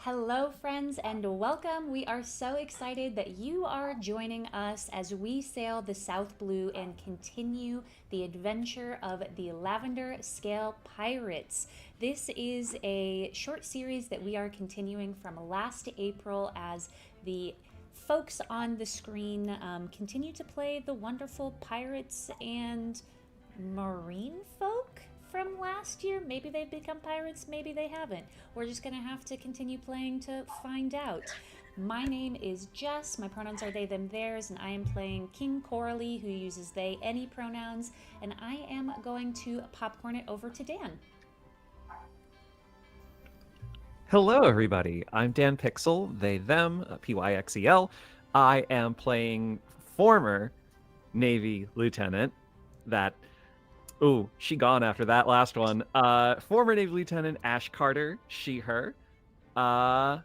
Hello, friends, and welcome. We are so excited that you are joining us as we sail the South Blue and continue the adventure of the Lavender Scale Pirates. This is a short series that we are continuing from last April as the folks on the screen continue to play the wonderful pirates and marine folk from last year. Maybe they've become pirates, maybe they haven't. We're just gonna have to continue playing to find out. My name is Jess, my pronouns are they, them, theirs, and I am playing King Coralie, who uses they, any pronouns, and I am going to popcorn it over to Dan. Hello, everybody. I'm Dan Pixel, they, them, Pyxel. I am playing former Navy Lieutenant that. Ooh, she gone after that last one. Former Navy Lieutenant Ash Carter, she, her. And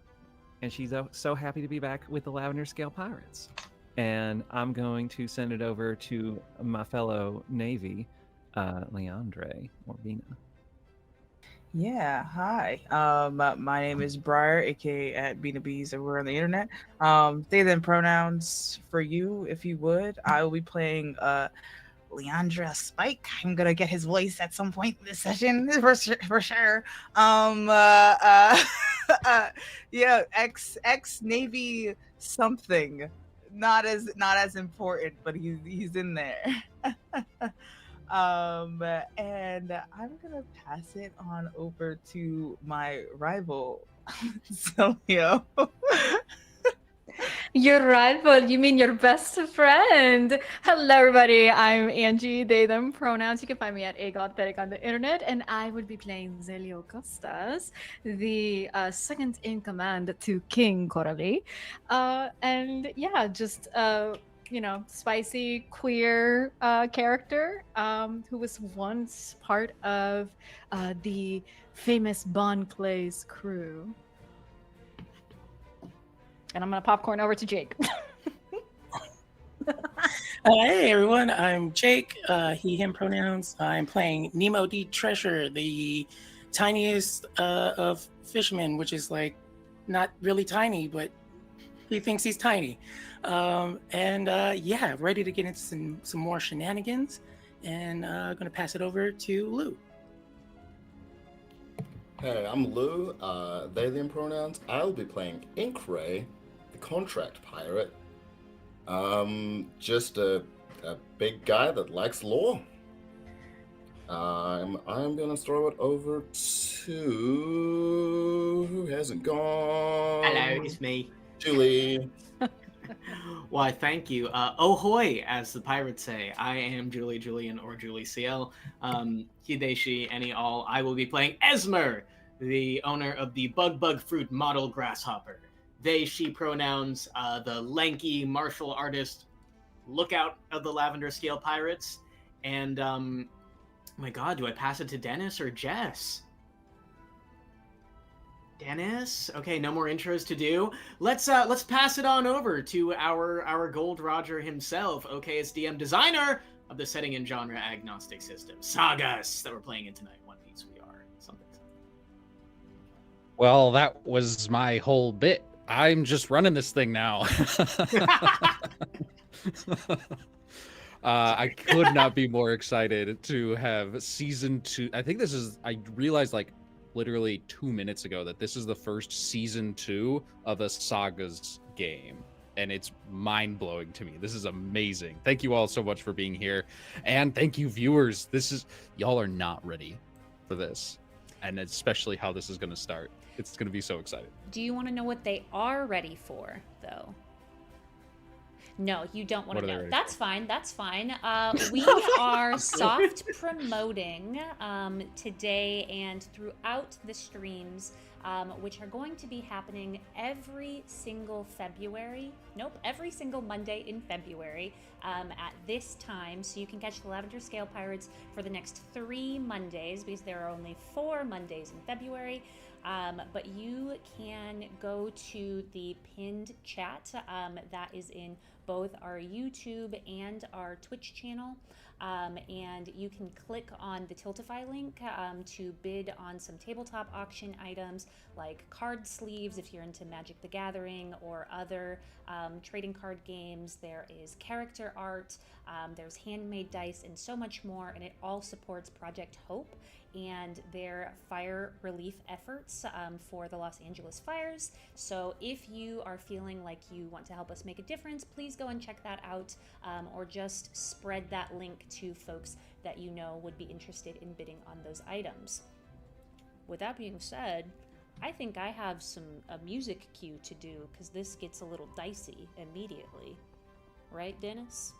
she's so happy to be back with the Lavender Scale Pirates. And I'm going to send it over to my fellow Navy, Leandre Morbina. Yeah, hi. My name is Briar, aka at Beana Bees everywhere on the internet. They them pronouns for you, if you would. I will be playing Leandra Spike. I'm gonna get his voice at some point in this session for sure. Yeah, ex Navy something. Not as important, but he's in there. And I'm gonna pass it on over to my rival, Celio. Your rival, you mean your best friend. Hello, everybody. I'm Angie, they, them pronouns. You can find me at agodtheric on the internet, and I would be playing Zelio Costas, the second in command to King Coralie. And yeah, just spicy queer character who was once part of the famous Bon Clay's crew. And I'm gonna popcorn over to Jake. Hey everyone, I'm Jake, he, him pronouns. I'm playing Nemo D. Treasure, the tiniest of fishermen, which is like not really tiny, but he thinks he's tiny. Yeah, ready to get into some more shenanigans, and gonna pass it over to Lou. Hey, I'm Lou, they, them pronouns. I'll be playing Inkray, the contract pirate. Just a big guy that likes law. I'm gonna throw it over to who hasn't gone. Hello, it's me. Julie. Why, thank you. Ahoy, as the pirates say. I am Julian, or Julie CL. Hideshi, any, all. I will be playing Esmer, the owner of the Bug Fruit model grasshopper. They, she pronouns, the lanky martial artist lookout of the Lavender Scale Pirates. And, my god, do I pass it to Dennis or Jess? Dennis? Okay, no more intros to do. Let's pass it on over to our Gold Roger himself, OKSDM designer of the setting and genre agnostic system, SAGAS, that we're playing in tonight. One Piece we are. Something. Well, that was my whole bit. I'm just running this thing now. I could not be more excited to have season 2. I think I realized like literally 2 minutes ago that this is the first season 2 of a Sagas game. And it's mind-blowing to me. This is amazing. Thank you all so much for being here. And thank you, viewers. Y'all are not ready for this. And especially how this is going to start. It's going to be so exciting. Do you want to know what they are ready for, though? No, you don't want to know. That's fine. That's fine. We are soft promoting today and throughout the streams, which are going to be happening every single Monday in February at this time. So you can catch the Lavender Scale Pirates for the next 3 Mondays because there are only 4 Mondays in February. But you can go to the pinned chat that is in both our YouTube and our Twitch channel. and you can click on the Tiltify link to bid on some tabletop auction items like card sleeves if you're into Magic the Gathering or other trading card games. There is character art, there's handmade dice, and so much more, and it all supports Project Hope and their fire relief efforts for the Los Angeles fires. So if you are feeling like you want to help us make a difference, please go and check that out, or just spread that link to folks that you know would be interested in bidding on those items. With that being said, I think I have a music cue to do, because this gets a little dicey immediately. Right, Dennis?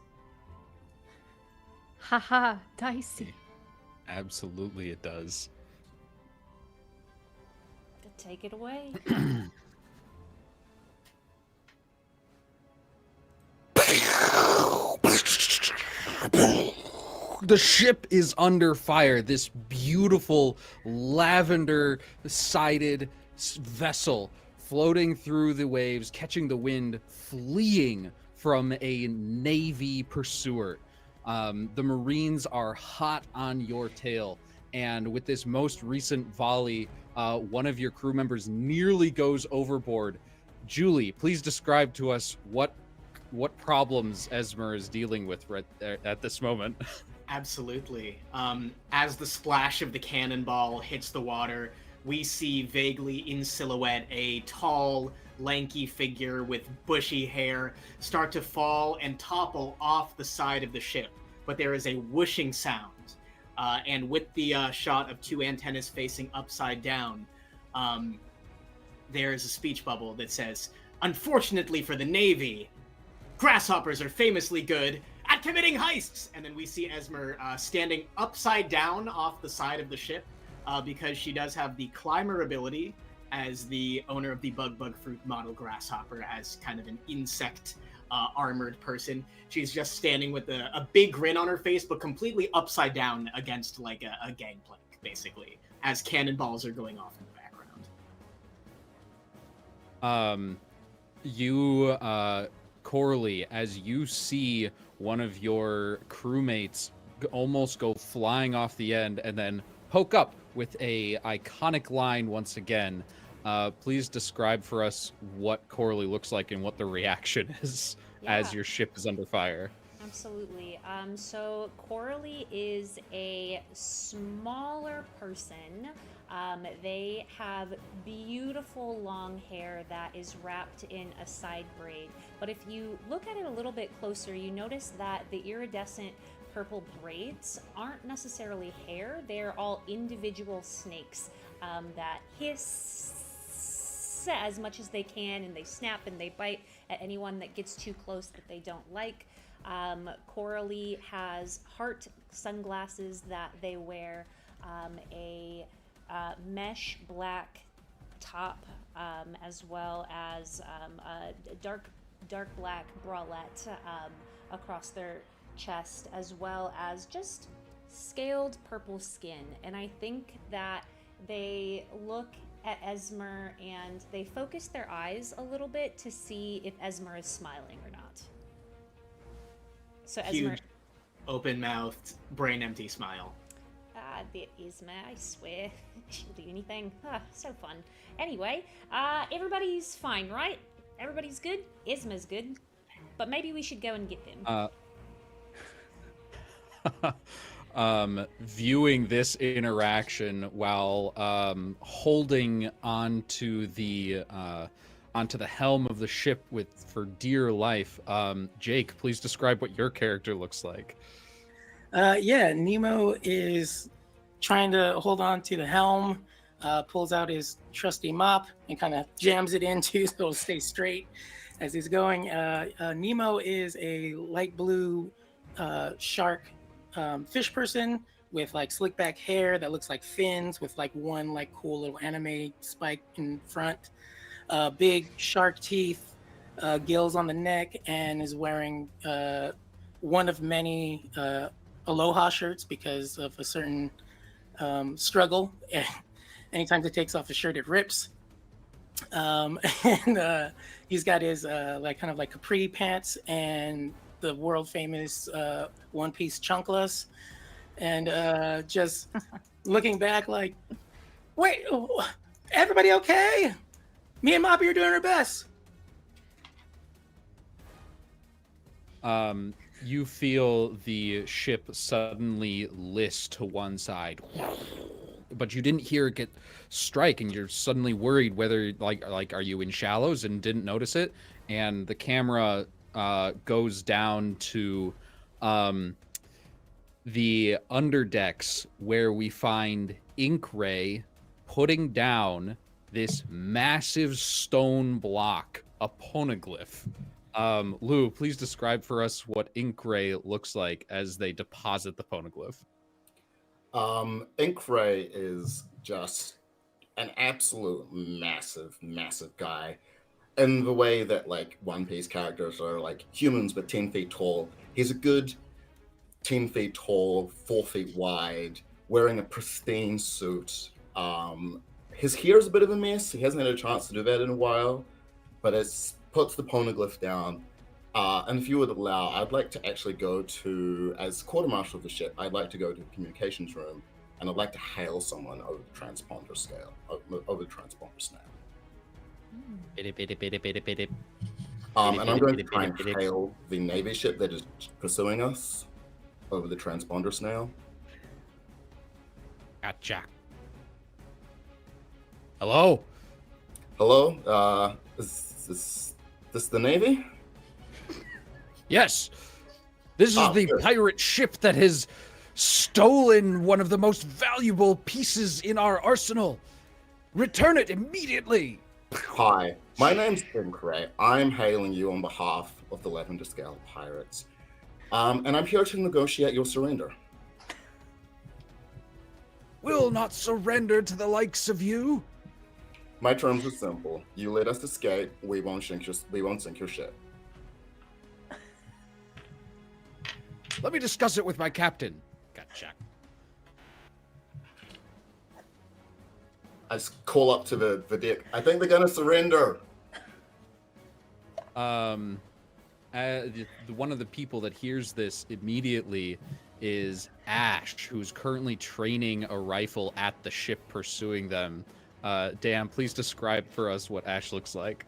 Haha, dicey. Absolutely, it does. Take it away. The ship is under fire. This beautiful lavender-sided vessel floating through the waves, catching the wind, fleeing from a Navy pursuer. The Marines are hot on your tail, and with this most recent volley, one of your crew members nearly goes overboard. Julie, please describe to us what problems Esmer is dealing with right there at this moment. Absolutely. As the splash of the cannonball hits the water, we see vaguely in silhouette a tall, lanky figure with bushy hair start to fall and topple off the side of the ship. But there is a whooshing sound. And with the shot of two antennas facing upside down, there is a speech bubble that says, "Unfortunately for the Navy, grasshoppers are famously good at committing heists." And then we see Esmer standing upside down off the side of the ship because she does have the climber ability as the owner of the Bug Fruit model Grasshopper, as kind of an insect armored person. She's just standing with a big grin on her face, but completely upside down against like a gangplank, basically, as cannonballs are going off in the background. Corley, as you see one of your crewmates almost go flying off the end and then poke up with a iconic line once again, please describe for us what Corley looks like and what the reaction is as your ship is under fire. Absolutely. So Coralie is a smaller person. They have beautiful long hair that is wrapped in a side braid. But if you look at it a little bit closer, you notice that the iridescent purple braids aren't necessarily hair. They're all individual snakes that hiss as much as they can, and they snap and they bite at anyone that gets too close that they don't like. Coralie has heart sunglasses that they wear, a mesh black top, as well as a dark black bralette across their chest, as well as just scaled purple skin. And I think that they look at Esmer and they focus their eyes a little bit to see if Esmer is smiling or not. So Esmer, Huge, open-mouthed, brain-empty smile. the Esmer, I swear, she'll do anything. So fun. Anyway, everybody's fine, right? Everybody's good? Esmer's good. But maybe we should go and get them. Viewing this interaction while holding onto the helm of the ship for dear life, Jake, please describe what your character looks like. Nemo is trying to hold on to the helm, pulls out his trusty mop and kind of jams it into so it'll stay straight as he's going. Nemo is a light blue shark fish person with like slick back hair that looks like fins with like one like cool little anime spike in front, big shark teeth, gills on the neck, and is wearing one of many Aloha shirts because of a certain struggle. Anytime he takes off his shirt, it rips. And he's got his like kind of like capri pants and the world famous One Piece Chunkless, and just looking back like, wait, everybody okay? Me and Moppy are doing our best. You feel the ship suddenly list to one side, but you didn't hear it get strike, and you're suddenly worried whether like are you in shallows and didn't notice it? And the camera goes down to the underdecks where we find Inkray putting down this massive stone block, a poneglyph. Lou, please describe for us what Inkray looks like as they deposit the poneglyph. Inkray is just an absolute massive guy. In the way that like One Piece characters are like humans but 10 feet tall. He's a good 10 feet tall, 4 feet wide, wearing a pristine suit. His hair is a bit of a mess. He hasn't had a chance to do that in a while, but it puts the poneglyph down. And if you would allow, I'd like to actually go to, as quartermaster of the ship, I'd like to go to the communications room, and I'd like to hail someone over the transponder scale, over the transponder snap. And I'm going to try and hail the Navy ship that is pursuing us over the transponder snail. Gotcha. Hello? Hello? Is this the Navy? Yes. This is the good. pirate ship that has stolen one of the most valuable pieces in our arsenal. Return it immediately. Hi, my name's Inkray. I'm hailing you on behalf of the Lavender Scale Pirates. And I'm here to negotiate your surrender. We'll not surrender to the likes of you. My terms are simple. You let us escape, we won't sink your ship. Let me discuss it with my captain. Gotcha. I just call up to the deck. I think they're gonna surrender. One of the people that hears this immediately is Ash, who's currently training a rifle at the ship pursuing them. Dan, please describe for us what Ash looks like.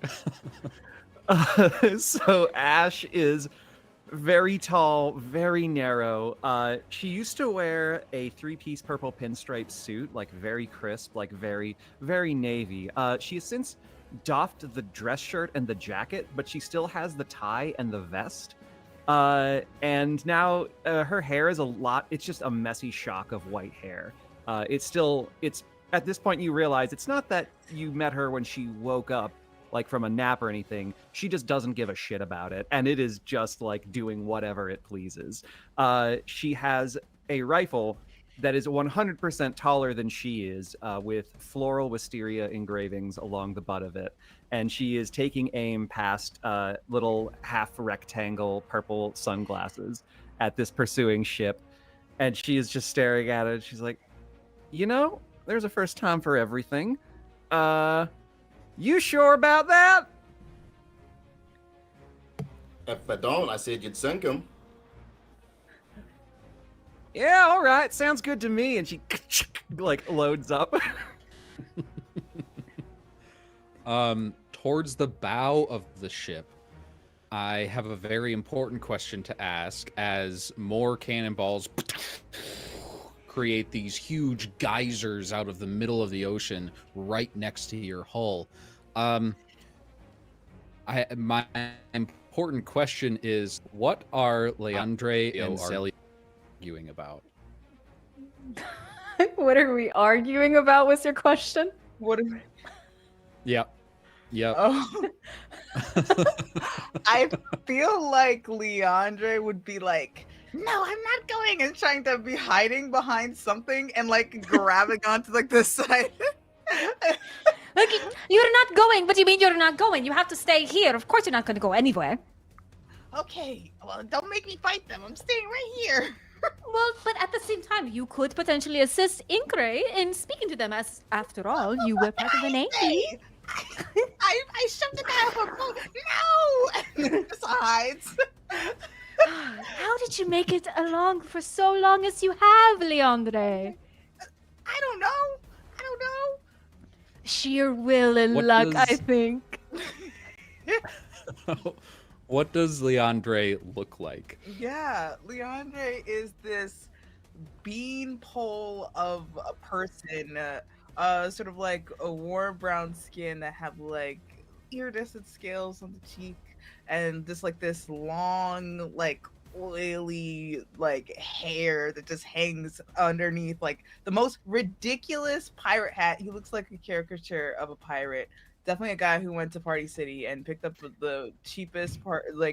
So Ash is very tall, very narrow. She used to wear a 3-piece purple pinstripe suit, like very crisp, like very, very navy. She has since doffed the dress shirt and the jacket, but she still has the tie and the vest. And now her hair is it's just a messy shock of white hair. It's at this point you realize it's not that you met her when she woke up, like from a nap or anything. She just doesn't give a shit about it, and it is just like doing whatever it pleases. She has a rifle that is 100% taller than she is, with floral wisteria engravings along the butt of it, and she is taking aim past little half rectangle purple sunglasses at this pursuing ship, and she is just staring at it. She's like, there's a first time for everything. You sure about that? If I don't, I said you'd sink him. Yeah, all right. Sounds good to me. And she like loads up. Towards the bow of the ship, I have a very important question to ask as more cannonballs create these huge geysers out of the middle of the ocean right next to your hull. My important question is, what are Leandre and Zelia arguing about? What are we arguing about was your question? What? Yep. Oh. I feel like Leandre would be like, no, I'm not going, and trying to be hiding behind something and like grabbing onto like this side. Like, you're not going. What do you mean you're not going? You have to stay here. Of course you're not going to go anywhere. Okay, well, don't make me fight them. I'm staying right here. Well, but at the same time, you could potentially assist Inkray in speaking to them, as after all, you were part of the Navy. I shoved the guy off a boat. No! And then just hides. How did you make it along for so long as you have, Leandre? I don't know. I don't know. Sheer will and What luck, I does- think. What does Leandre look like? Yeah, Leandre is this beanpole of a person, sort of like a warm brown skin that have like iridescent scales on the cheek, and this long like oily like hair that just hangs underneath like the most ridiculous pirate hat. He looks like a caricature of a pirate. Definitely a guy who went to Party City and picked up the cheapest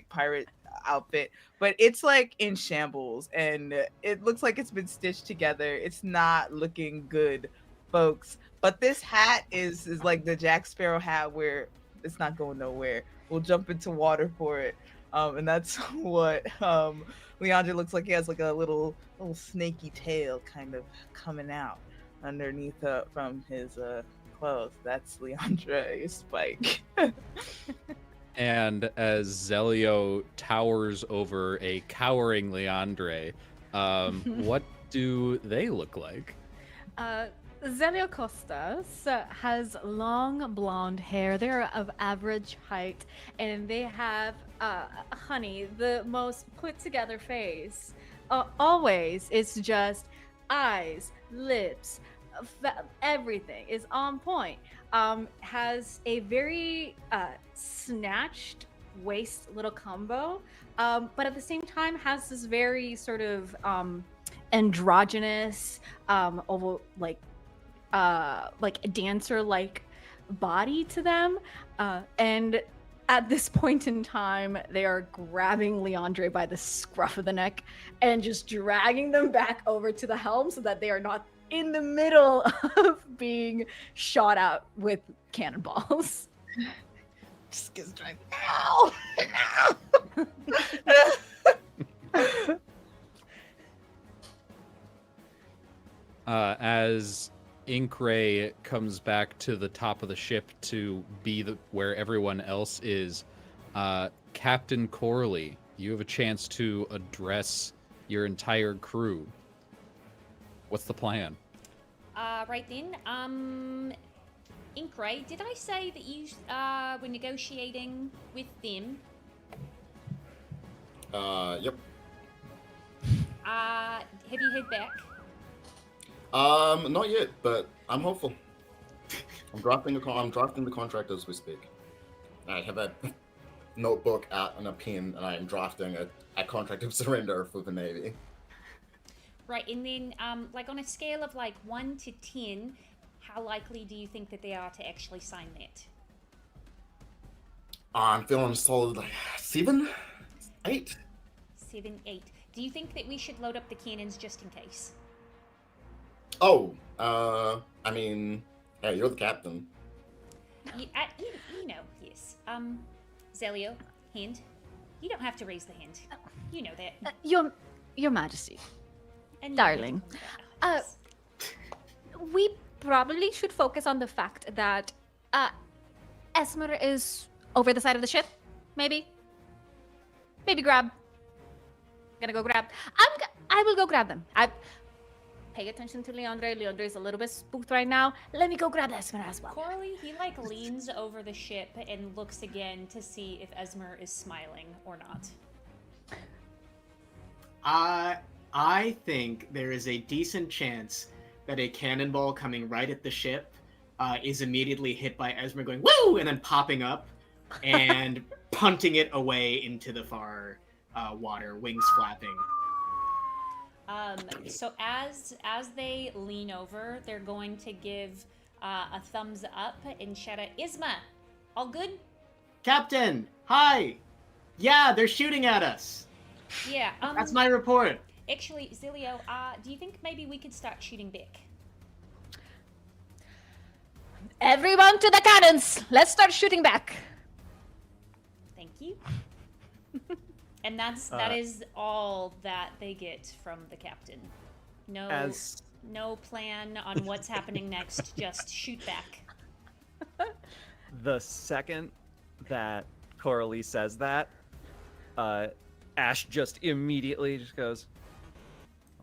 pirate outfit, but it's like in shambles and it looks like it's been stitched together. It's not looking good, folks. But this hat is like the Jack Sparrow hat where it's not going nowhere. We'll jump into water for it. And that's what Leandre looks like. He has like a little snaky tail kind of coming out underneath from his clothes. That's Leandre Spike. And as Zelio towers over a cowering Leandre, what do they look like? Zelio Costas has long blonde hair. They're of average height, and they have, honey, the most put together face. Always, it's just eyes, lips, everything is on point. Has a very snatched waist little combo, but at the same time has this very sort of androgynous, like a dancer like body to them, and at this point in time they are grabbing Leandre by the scruff of the neck and just dragging them back over to the helm so that they are not in the middle of being shot out with cannonballs. Just gets dragged. Ow! As Inkray comes back to the top of the ship to be where everyone else is, Captain Corley, you have a chance to address your entire crew. What's the plan? Right then, Inkray, did I say that you were negotiating with them? Yep. Have you heard back? Not yet, but I'm hopeful. I'm drafting the contract as we speak. I have a notebook out and a pen, and I am drafting a contract of surrender for the Navy. Right, and then, like on a scale of like 1 to 10, how likely do you think that they are to actually sign that? I'm feeling solid, like 7, 8. 7, 8. Do you think that we should load up the cannons just in case? Oh, I mean, hey, you're the captain. You know, yes. Zelio, hand. You don't have to raise the hand. You know that. Your Majesty, And darling. Yes. We probably should focus on the fact that Esmer is over the side of the ship. Maybe grab. Gonna go grab. I will go grab them. Pay attention to Leandre. Leandre is a little bit spooked right now. Let me go grab Esmer as well. Corley, he like leans over the ship and looks again to see if Esmer is smiling or not. I think there is a decent chance that a cannonball coming right at the ship is immediately hit by Esmer going woo and then popping up and punting it away into the far water, wings flapping. So as they lean over, they're going to give a thumbs up and shout out, Isma, all good? Captain, hi. Yeah, they're shooting at us. Yeah. That's my report. Actually, Zilio, do you think maybe we could start shooting back? Everyone to the cannons! Let's start shooting back. Thank you. And that is all that they get from the captain. No plan on what's happening next. Just shoot back. The second that Coralie says that, Ash just immediately just goes,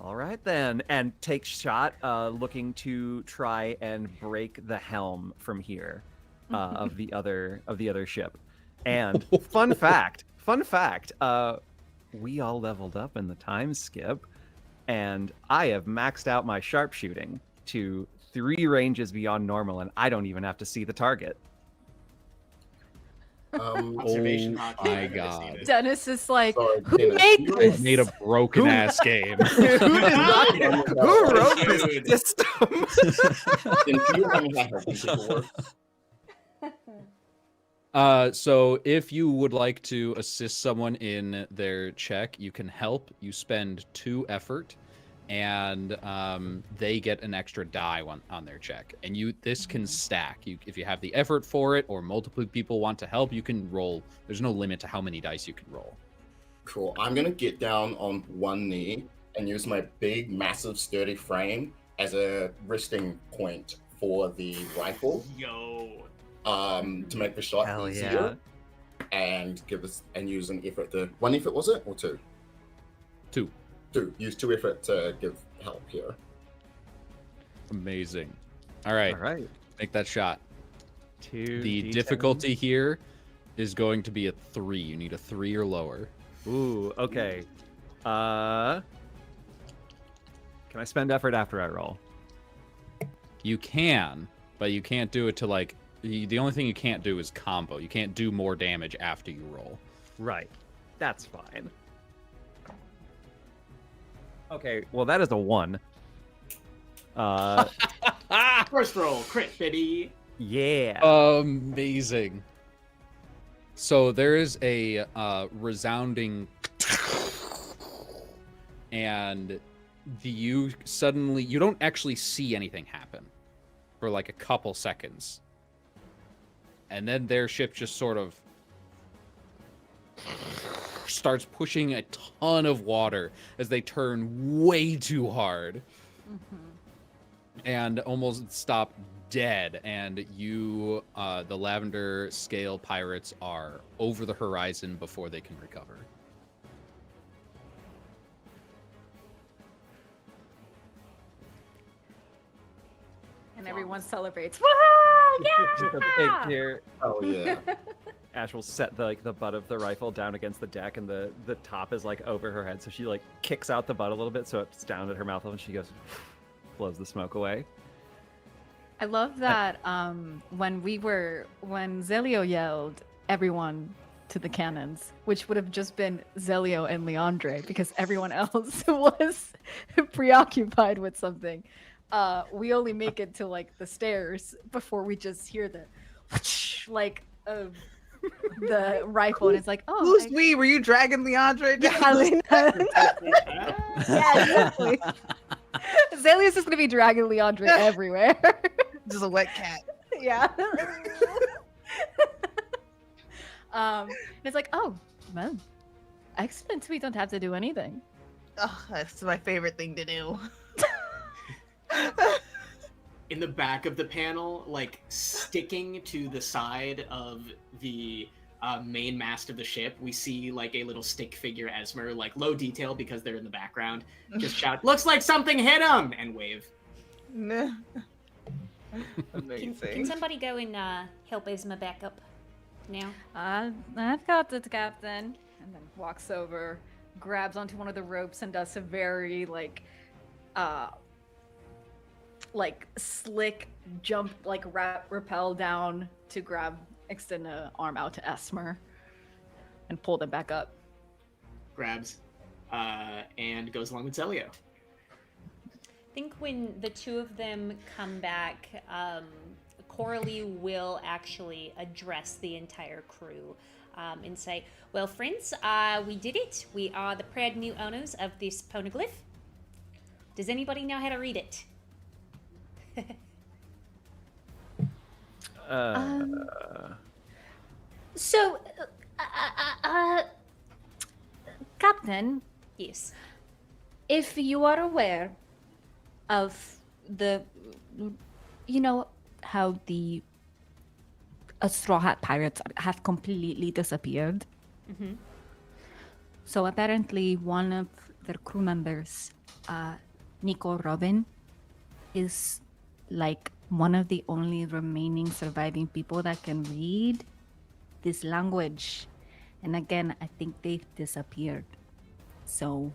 all right then, and takes shot, looking to try and break the helm from here of the other ship. And fun fact, we all leveled up in the time skip, and I have maxed out my sharpshooting to 3 ranges beyond normal, and I don't even have to see the target. Observation Oh hockey, my I've never God. seen it. Dennis is like, Sorry, who Dennis, made you this? Made a broken ass game. Who wrote this Dude. system? Dennis, you remind me how helping people work. So if you would like to assist someone in their check, you can help. You spend 2 effort, and they get an extra die on their check. And this can stack. If you have the effort for it, or multiple people want to help, you can roll. There's no limit to how many dice you can roll. Cool. I'm gonna get down on one knee and use my big, massive, sturdy frame as a resting point for the rifle. Yo. To make the shot Hell easier, and use an effort to 1 effort, was it, or 2? 2. 2. Use 2 effort to give help here. Amazing. All right. All right. Make that shot. 2 The D10. difficulty here is going to be a 3. You need a 3 or lower. Ooh, okay. Can I spend effort after I roll? You can, but you can't do it to like. The only thing you can't do is combo. You can't do more damage after you roll. Right. That's fine. Okay, well that is a 1. First roll, crit, baby. Yeah. Amazing. So there is a resounding, and you don't actually see anything happen for like a couple seconds. And then their ship just sort of starts pushing a ton of water as they turn way too hard and almost stop dead. And you, the Lavender Scale pirates, are over the horizon before they can recover. And everyone celebrates. Woohoo! Just a big Yeah! tear. Oh yeah. Ash will set the butt of the rifle down against the deck, and the top is like over her head, so she like kicks out the butt a little bit, so it's down at her mouth, and she goes, blows the smoke away. I love that when Zelio yelled everyone to the cannons, which would have just been Zelio and Leandre because everyone else was preoccupied with something. We only make it to like the stairs before we just hear the whoosh, like of the rifle, and it's like, oh, Who's we? Were you dragging Leandre down? Yeah, exactly. Zelia's just gonna be dragging Leandre everywhere. Just a wet cat. Yeah. And it's like, oh, well, excellent. We don't have to do anything. Oh, that's my favorite thing to do. In the back of the panel, like sticking to the side of the main mast of the ship, we see like a little stick figure Esmer, like low detail because they're in the background, just shout, "Looks like something hit him!" and wave. Amazing. Can somebody go and help Esma back up now? I've got it, Captain. And then walks over, grabs onto one of the ropes, and does a very like slick jump, like rappel down to extend an arm out to Esmer, and pull them back up. Grabs, and goes along with Zelio. I think when the two of them come back, Coralie will actually address the entire crew and say, well, friends, we did it. We are the proud new owners of this poneglyph. Does anybody know how to read it? So, Captain, Yes. if you are aware of how the Straw Hat Pirates have completely disappeared, Mm-hmm. So apparently, one of their crew members, Nico Robin, is like one of the only remaining surviving people that can read this language. And again, I think they've disappeared. So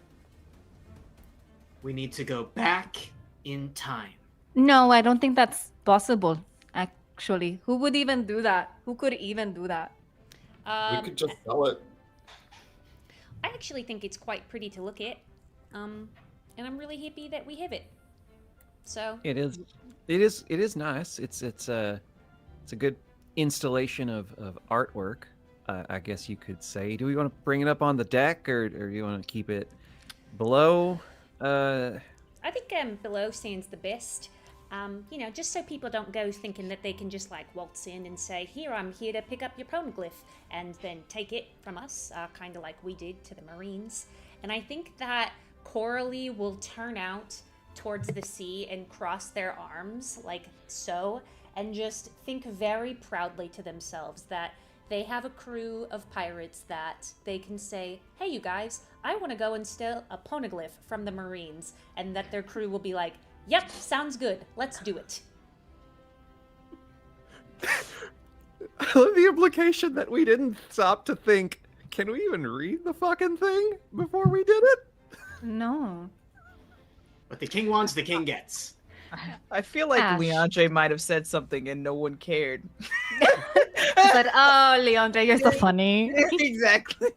We need to go back in time. no, I don't think that's possible. Actually, who would even do that? Who could even do that? We could just sell it. I actually think it's quite pretty to look at, and I'm really happy that we have it. So It is nice. It's a good installation of artwork, I guess you could say. Do we want to bring it up on the deck, or do you want to keep it below? I think below sounds the best. Just so people don't go thinking that they can just like waltz in and say, "Here, I'm here to pick up your poneglyph," and then take it from us, kind of like we did to the Marines. And I think that Coralie will turn out towards the sea and cross their arms like so, and just think very proudly to themselves that they have a crew of pirates that they can say, "Hey, you guys, I want to go and steal a poneglyph from the Marines," and that their crew will be like, "Yep, sounds good. Let's do it." I love the implication that we didn't stop to think, can we even read the fucking thing before we did it? No. But the king wants, the king gets. I feel like Ash. Leandre might have said something and no one cared. But oh, Leandre, you're so funny. Exactly.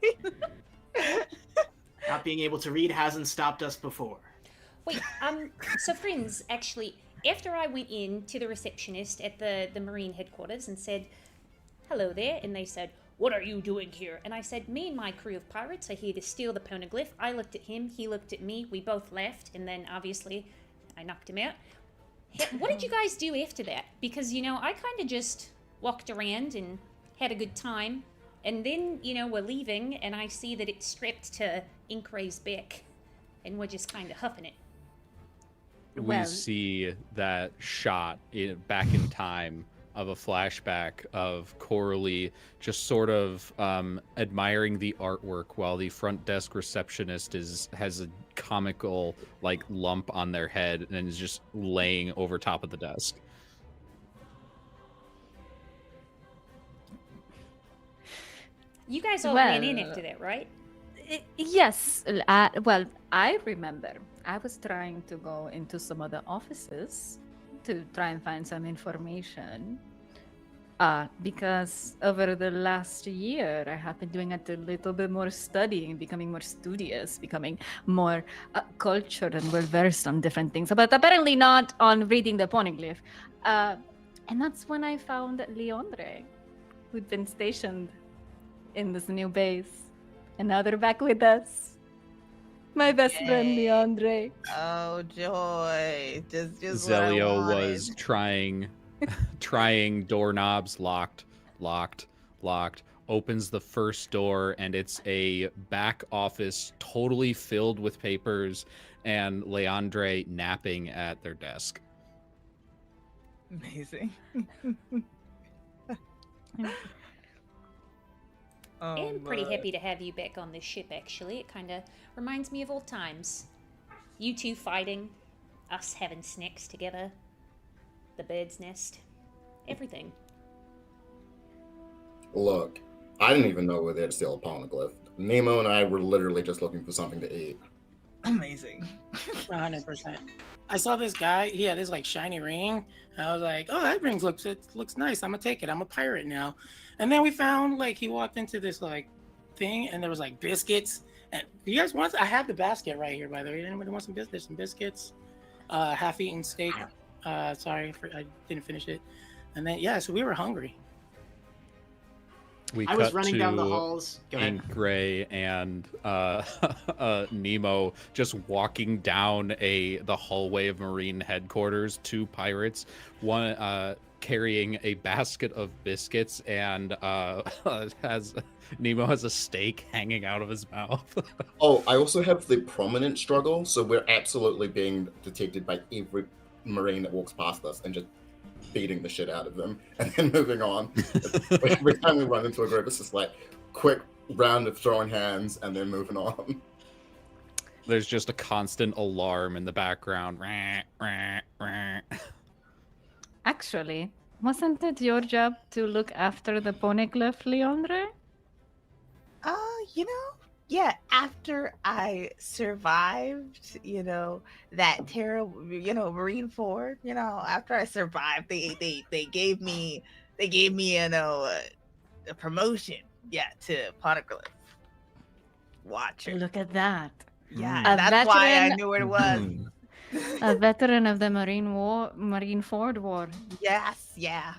Not being able to read hasn't stopped us before. Wait, so friends, actually, after I went in to the receptionist at the Marine headquarters and said, "Hello there," and they said, "What are you doing here?" And I said, "Me and my crew of pirates are here to steal the poneglyph." I looked at him, he looked at me, we both left, and then obviously I knocked him out. What did you guys do after that? Because, I kind of just walked around and had a good time, and then, we're leaving, and I see that it's strapped to Inkray's back, and we're just kind of huffing it. We Well- see that shot back in time of a flashback of Coralie just sort of admiring the artwork while the front desk receptionist has a comical like lump on their head and is just laying over top of the desk. You guys all Well- ran in after that, right? Yes. Well, I remember I was trying to go into some other offices to try and find some information. Because over the last year, I have been doing a little bit more studying, becoming more studious, becoming more cultured and well versed on different things, but apparently not on reading the poneglyph. And that's when I found Leandre, who'd been stationed in this new base. And now they're back with us. My best friend, Yay. Leandre. Oh joy! Just Zelio was trying doorknobs, locked, opens the first door, and it's a back office totally filled with papers and Leandre napping at their desk. amazing. I'm pretty happy to have you back on this ship, actually. It kind of reminds me of old times. You two fighting, us having snacks together, the bird's nest, everything. Look, I didn't even know we were there to steal a poneglyph. Nemo and I were literally just looking for something to eat. Amazing. 100%. I saw this guy. He had this like shiny ring. I was like, "Oh, that ring looks nice. I'm gonna take it. I'm a pirate now." And then we found like he walked into this like thing, and there was like biscuits. And you guys want? I have the basket right here, by the way. Anybody want some biscuits? There's some biscuits. Half-eaten steak. Sorry, I didn't finish it. And then so we were hungry. We I was cut running down the to halls. Go ahead. Ink Gray and Nemo just walking down the hallway of Marine headquarters, two pirates, one carrying a basket of biscuits, and Nemo has a steak hanging out of his mouth. Oh, I also have the prominent struggle, so we're absolutely being detected by every Marine that walks past us and just beating the shit out of them and then moving on. Every time we run into a group, it's just like quick round of throwing hands and then moving on. There's just a constant alarm in the background. Actually, wasn't it your job to look after the poneglyph, Leandre? You know, yeah, after I survived, that terrible, Marine Ford, after I survived, they gave me, a promotion, to Poneglyph Watcher. Look at that. Yeah, A that's why I veteran- knew where it was. A veteran of the Marine Ford War. Yes, yeah,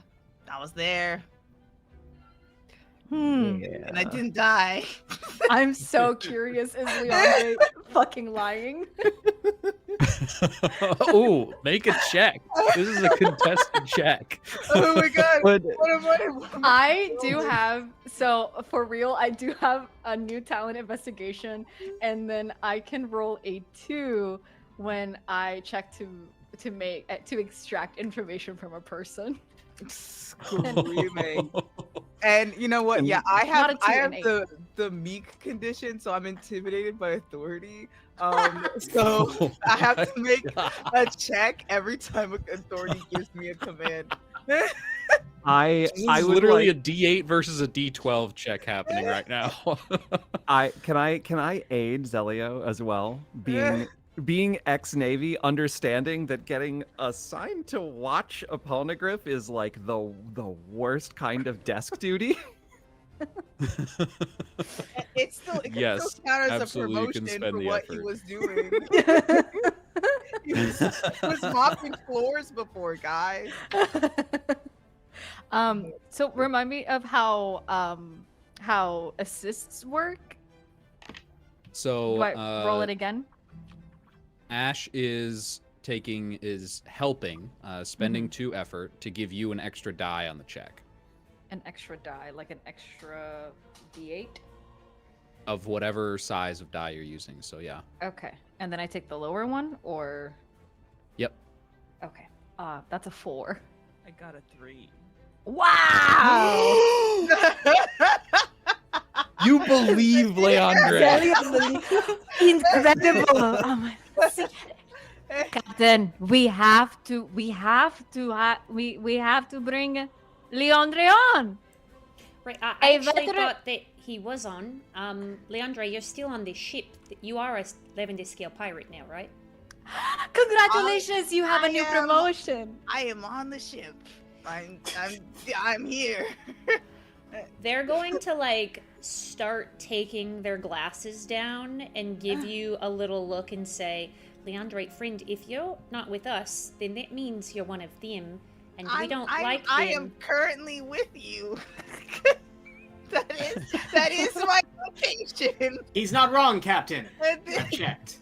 I was there, Hmm. and I didn't die. I'm so curious. Is Leandre fucking lying? Ooh, make a check. This is a contested check. Oh my god! But What am I do have, so for real, I do have a new talent investigation, and then I can roll a 2 when I check to extract information from a person. Screaming. And you know what? And- Yeah, I Not have a two, an eight. the meek condition, so I'm intimidated by authority. So I have to make a check every time an authority gives me a command. I This I is would literally like, a D8 versus a D12 check happening right now. can I aid Zelio as well, being ex-Navy, understanding that getting assigned to watch a poneglyph is like the worst kind of desk duty. It can Yes, still count as a absolutely, you can promotion spend for the what he effort. was doing. He was mopping floors before, guys. So remind me of how assists work. So Do I roll it again? Ash is helping, spending Mm-hmm. 2 effort to give you an extra die on the check An extra die, like an extra D8. of whatever size of die you're using. So yeah. Okay, and then I take the lower one, or Yep. okay. That's a 4. I got a 3. Wow! You believe, Leandre. Incredible! Oh my. Captain, we have to bring Leandre on. Right, I A actually veteran- thought that he was on. Leandre, you're still on the ship. You are a 11th scale pirate now, right? Congratulations, you have a I new am- promotion. I am on the ship. I'm here. They're going to like start taking their glasses down and give you a little look and say, Leandre, friend, if you're not with us, then that means you're one of them, and we don't like them. I am currently with you. that is my location. He's not wrong, Captain. And I've checked.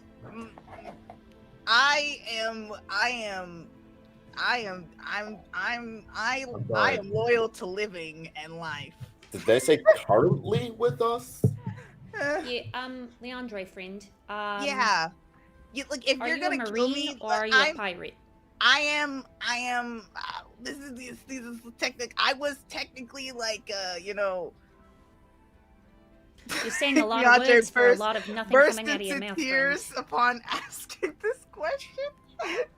I am loyal to living and life. Did they say currently with us? Yeah, Leandre, friend. Yeah. Like if Are you're you gonna a kill marine me, or are you a pirate? I am. This is technical. I was technically like, You're saying a lot Leandre of words for a burst- lot of nothing burst coming out of your into mouth. tears friend. upon asking this question.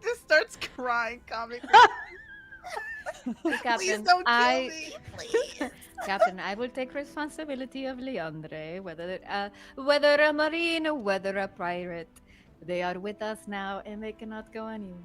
Just starts crying, comically. Please Captain, don't kill me, please. Captain, I will take responsibility of Leandre, whether a marine or whether a pirate. They are with us now, and they cannot go anywhere.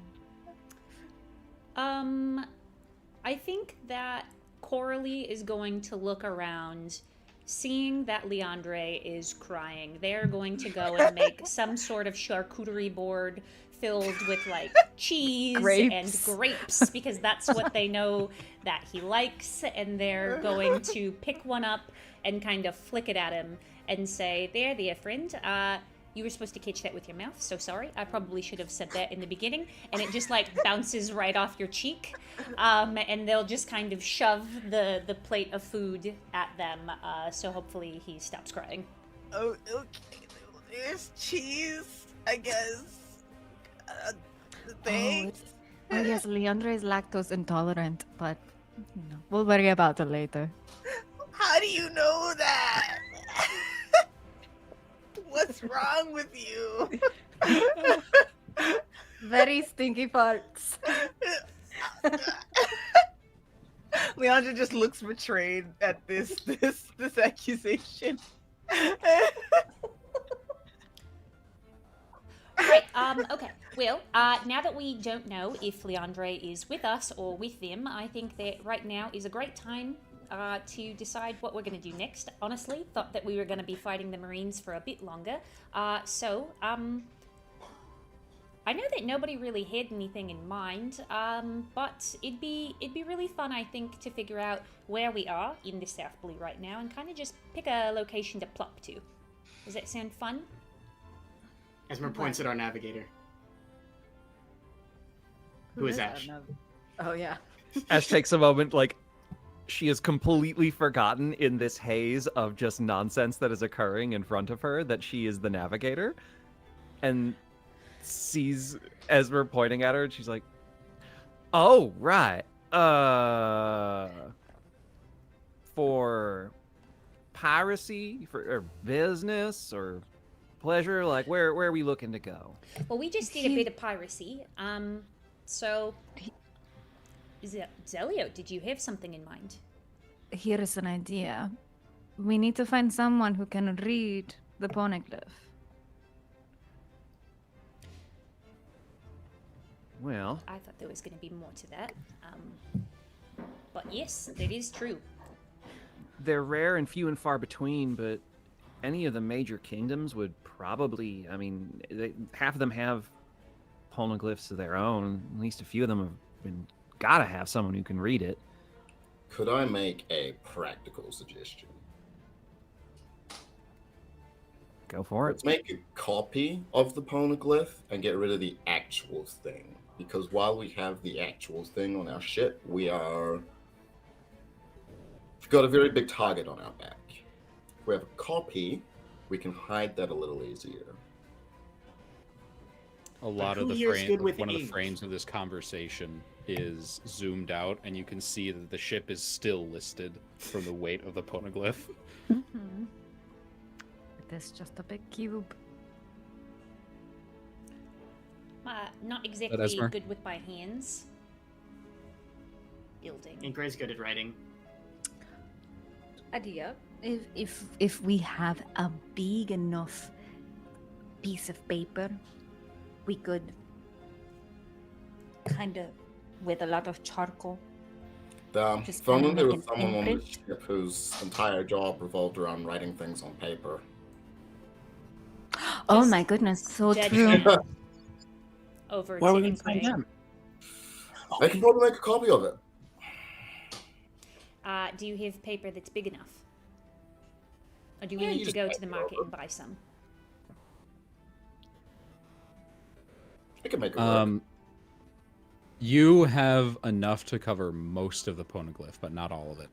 I think that Coralie is going to look around, seeing that Leandre is crying. They're going to go and make some sort of charcuterie board filled with like cheese and grapes because that's what they know that he likes, and they're going to pick one up and kind of flick it at him and say, there, friend, you were supposed to catch that with your mouth, so sorry. I probably should have said that in the beginning. And it just like bounces right off your cheek. And they'll just kind of shove the plate of food at them. So hopefully he stops crying. Oh, okay. There's cheese, I guess. Thanks. Oh yes, Leandra is lactose intolerant, but we'll worry about it later. How do you know that? What's wrong with you? Very stinky farts. Leandra just looks betrayed at this accusation. Right. Okay. Well, now that we don't know if Leandre is with us or with them, I think that right now is a great time to decide what we're going to do next. Honestly, thought that we were going to be fighting the Marines for a bit longer. I know that nobody really had anything in mind, but it'd be really fun, I think, to figure out where we are in the South Blue right now and kind of just pick a location to plop to. Does that sound fun? Esmer points at our navigator. Who is Ash? Oh yeah. Ash takes a moment, like, she has completely forgotten in this haze of just nonsense that is occurring in front of her that she is the navigator, and sees Esmer pointing at her, and she's like, "Oh, right. For piracy, or business, or pleasure, like, where are we looking to go?" Well, we just did a bit of piracy. So, Zelio, did you have something in mind? Here is an idea. We need to find someone who can read the poneglyph. Well, I thought there was going to be more to that. But yes, that is true. they're rare and few and far between, but any of the major kingdoms would probably, I mean, half of them have poneglyphs of their own. At least a few of them have gotta have someone who can read it. Could I make a practical suggestion? Go for it. Let's make a copy of the poneglyph and get rid of the actual thing. Because while we have the actual thing on our ship, we've got a very big target on our back. If we have a copy, we can hide that a little easier. A lot who of the here is frame, good with one of the ink? frames of this conversation is zoomed out, and you can see that the ship is still listed from the weight of the poneglyph. Mm-hmm. It is just a big cube. Not exactly Esmer? good with my hands. Building. And Gray's good at writing. Idea. If we have a big enough piece of paper, we could kind of, with a lot of charcoal. Just If only kinda there make was an someone on the imprint. ship whose entire job revolved around writing things on paper. Oh Just my goodness, so judge true. them over Why are to we going to find Ingray. them? I can probably make a copy of it. Do you have paper that's big enough? Or do we Yeah, need you to just go make to the it market over. and buy some? I can make it work. You have enough to cover most of the poneglyph, but not all of it.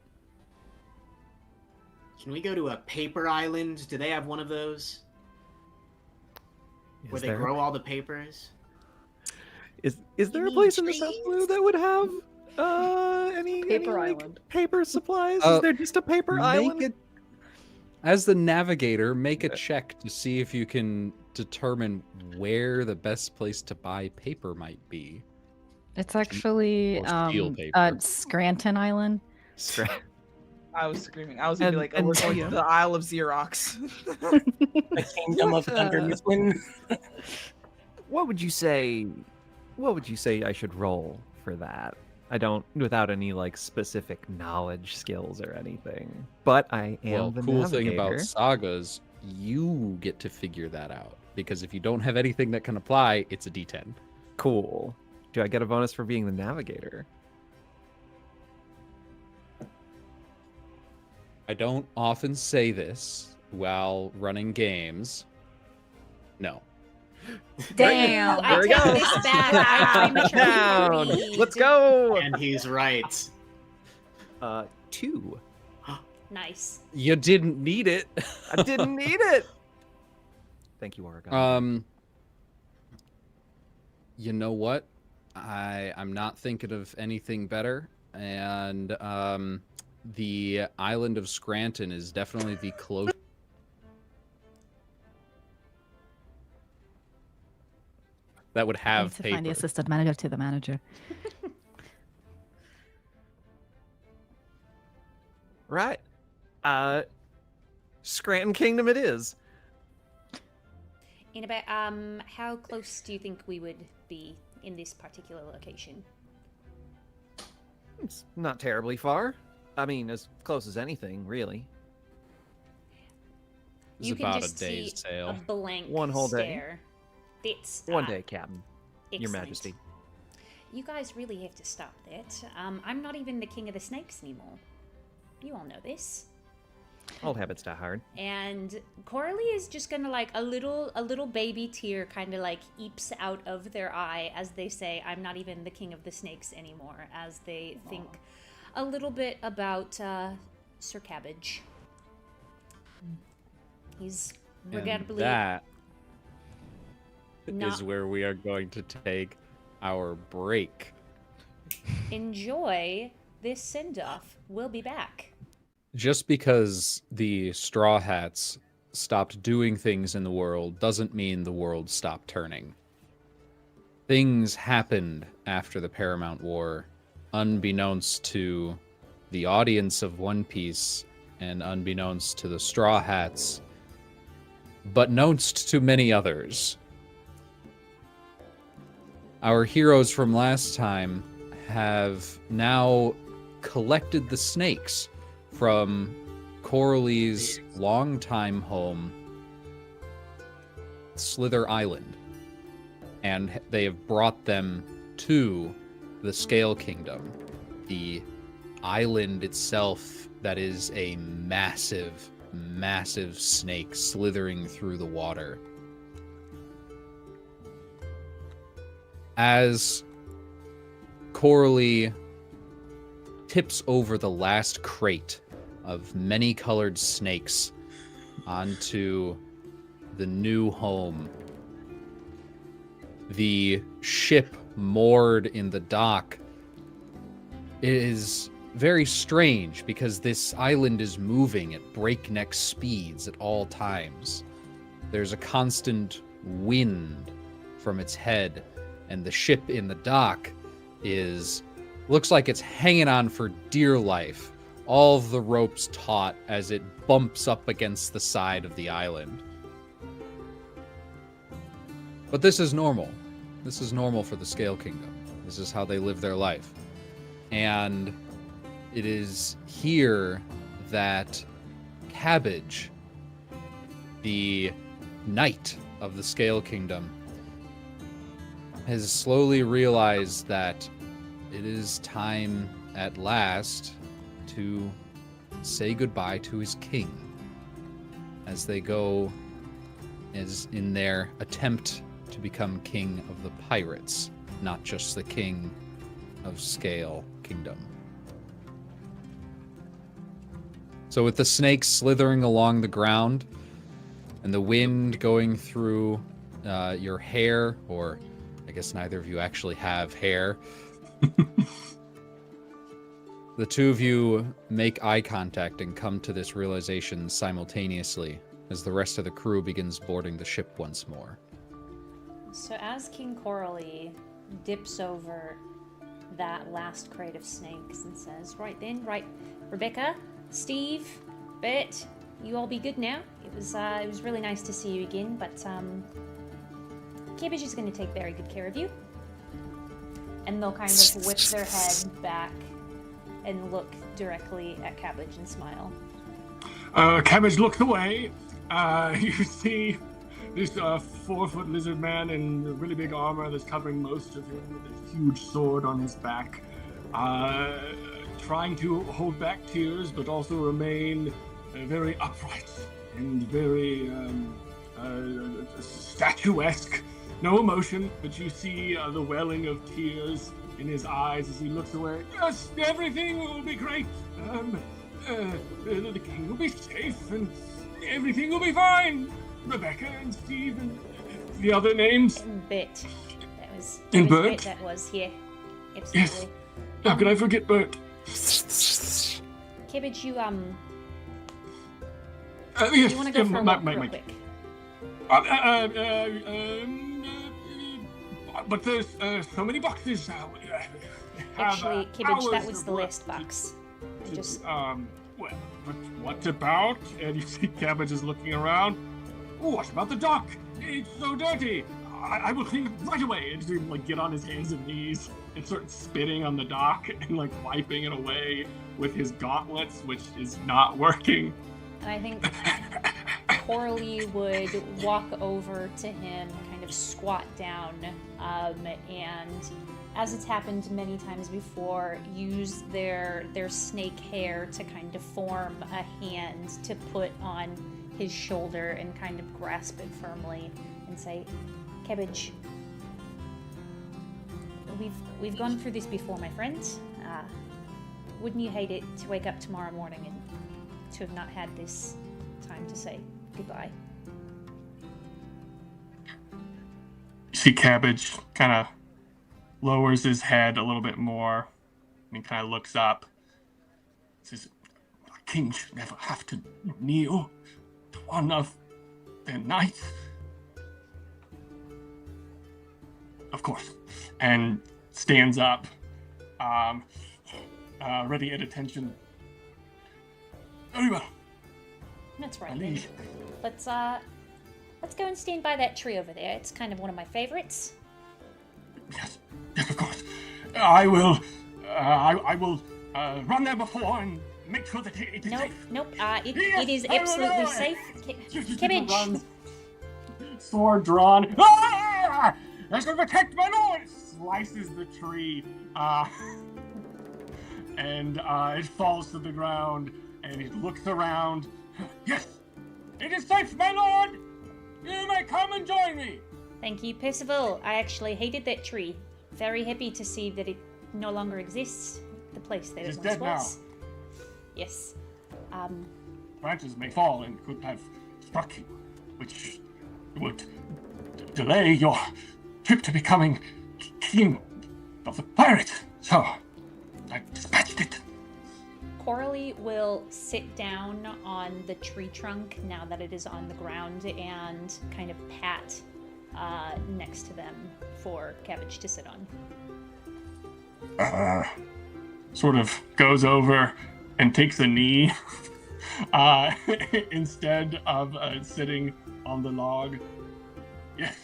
Can we go to a paper island? Do they have one of those? Where they grow all the papers? Is there a need place in the South trees? Blue that would have any Paper like, island. paper supplies? Uh, Is there just a paper island? Make it as the navigator. Make a check to see if you can determine where the best place to buy paper might be. It's actually Or steel paper. Scranton Island. I was screaming. I was gonna be like, oh, And we're going Tia. to the Isle of Xerox. The Kingdom of Thunder Mifflin. What would you say? What would you say I should roll for that? I don't, without any like specific knowledge, skills, or anything. But I am Well, the cool thing about navigator. sagas, you get to figure that out because if you don't have anything that can apply, it's a D10. Cool. Do I get a bonus for being the navigator? I don't often say this while running games. No. Damn. I There we take go. this back. I prematurely Down. agreed. Let's go. And he's right. 2. Nice. You didn't need it. I didn't need it. Thank you, Oregon. You know what? I'm not thinking of anything better, and the island of Scranton is definitely the closest. That would I need have to find the paper. assistant manager to the manager. Right. Scranton Kingdom it is. In about how close do you think we would be in this particular location? It's not terribly far. I mean, as close as anything, really. It's You can about just a day's see sail. a blank One whole day. stare. It's One day, Captain. Your excellent. Majesty. You guys really have to stop that. I'm not even the king of the snakes anymore. You all know this. Old habits die hard. And Coralie is just gonna like a little baby tear kind of like eeps out of their eye as they say, "I'm not even the king of the snakes anymore," as they think a little bit about Sir Cabbage. He's And regrettably that not- is where we are going to take our break. enjoy this send-off. We'll be back. Just because the Straw Hats stopped doing things in the world doesn't mean the world stopped turning. Things happened after the Paramount War, unbeknownst to the audience of One Piece and unbeknownst to the Straw Hats, but knownst to many others. Our heroes from last time have now collected the snakes from Coralie's longtime home, Slither Island, and they have brought them to the Scale Kingdom, the island itself that is a massive, massive snake slithering through the water. As Coralie tips over the last crate of many-colored snakes onto the new home, the ship moored in the dock is very strange because this island is moving at breakneck speeds at all times. There's a constant wind from its head, and the ship in the dock looks like it's hanging on for dear life, all of the ropes taut as it bumps up against the side of the island. But this is normal. This is normal for the Scale Kingdom. This is how they live their life. And it is here that Cabbage, the knight of the Scale Kingdom, has slowly realized that it is time at last to say goodbye to his king as they go as in their attempt to become king of the pirates, not just the king of Scale Kingdom. So with the snakes slithering along the ground and the wind going through your hair, or I guess neither of you actually have hair, the two of you make eye contact and come to this realization simultaneously as the rest of the crew begins boarding the ship once more. So as King Coralie dips over that last crate of snakes and says, right, Rebecca, Steve, Bert, you all be good now. It was really nice to see you again, but Cabbage is going to take very good care of you. And they'll kind of whip their head back and look directly at Cabbage and smile. Cabbage looks away. You see this 4-foot lizard man in a really big armor that's covering most of him with a huge sword on his back, trying to hold back tears but also remain very upright and very statuesque. No emotion, but you see the welling of tears in his eyes as he looks away. Yes, everything will be great. The king will be safe and everything will be fine. Rebecca and Steve and the other names. Bit. And That was great, Bert? that was, yeah. Yes. Absolutely. How could I forget Bert? Cabbage, you, Yes, you want to go for a walk real quick? But there's so many boxes. Actually, Cabbage, that was the last box. I just... Well, but what about? And you see Cabbage is looking around. What about the dock? It's so dirty. I will clean it right away. And he like get on his hands and knees and start spitting on the dock and like wiping it away with his gauntlets, which is not working. And I think Coralie would walk over to him, kind of squat down, and as it's happened many times before, use their snake hair to kind of form a hand to put on his shoulder and kind of grasp it firmly and say, Cabbage, we've gone through this before, my friends. Wouldn't you hate it to wake up tomorrow morning and to have not had this time to say goodbye? See Cabbage kind of lowers his head a little bit more and kind of looks up. Says, "A king should never have to kneel to one of their knights." Of course. And stands up, ready at attention. Very well. That's right. Then. Let's go and stand by that tree over there. It's kind of one of my favorites. Yes, of course. I will run there before and make sure that it is safe. Nope. Yes, It is absolutely safe. Cabbage. Sword drawn. Ah! That's going to protect my lord! Slices the tree, and it falls to the ground, and he looks around. Yes, it is safe, my lord! You may come and join me! Thank you, Percival. I actually hated that tree. Very happy to see that it no longer exists, the place that It is it once dead was. now. Yes. Branches may fall and could have struck you, which would delay your trip to becoming king of the pirates. So, I dispatched it. Coralie will sit down on the tree trunk now that it is on the ground and kind of pat next to them for Cabbage to sit on. Sort of goes over and takes a knee instead of sitting on the log. Yes.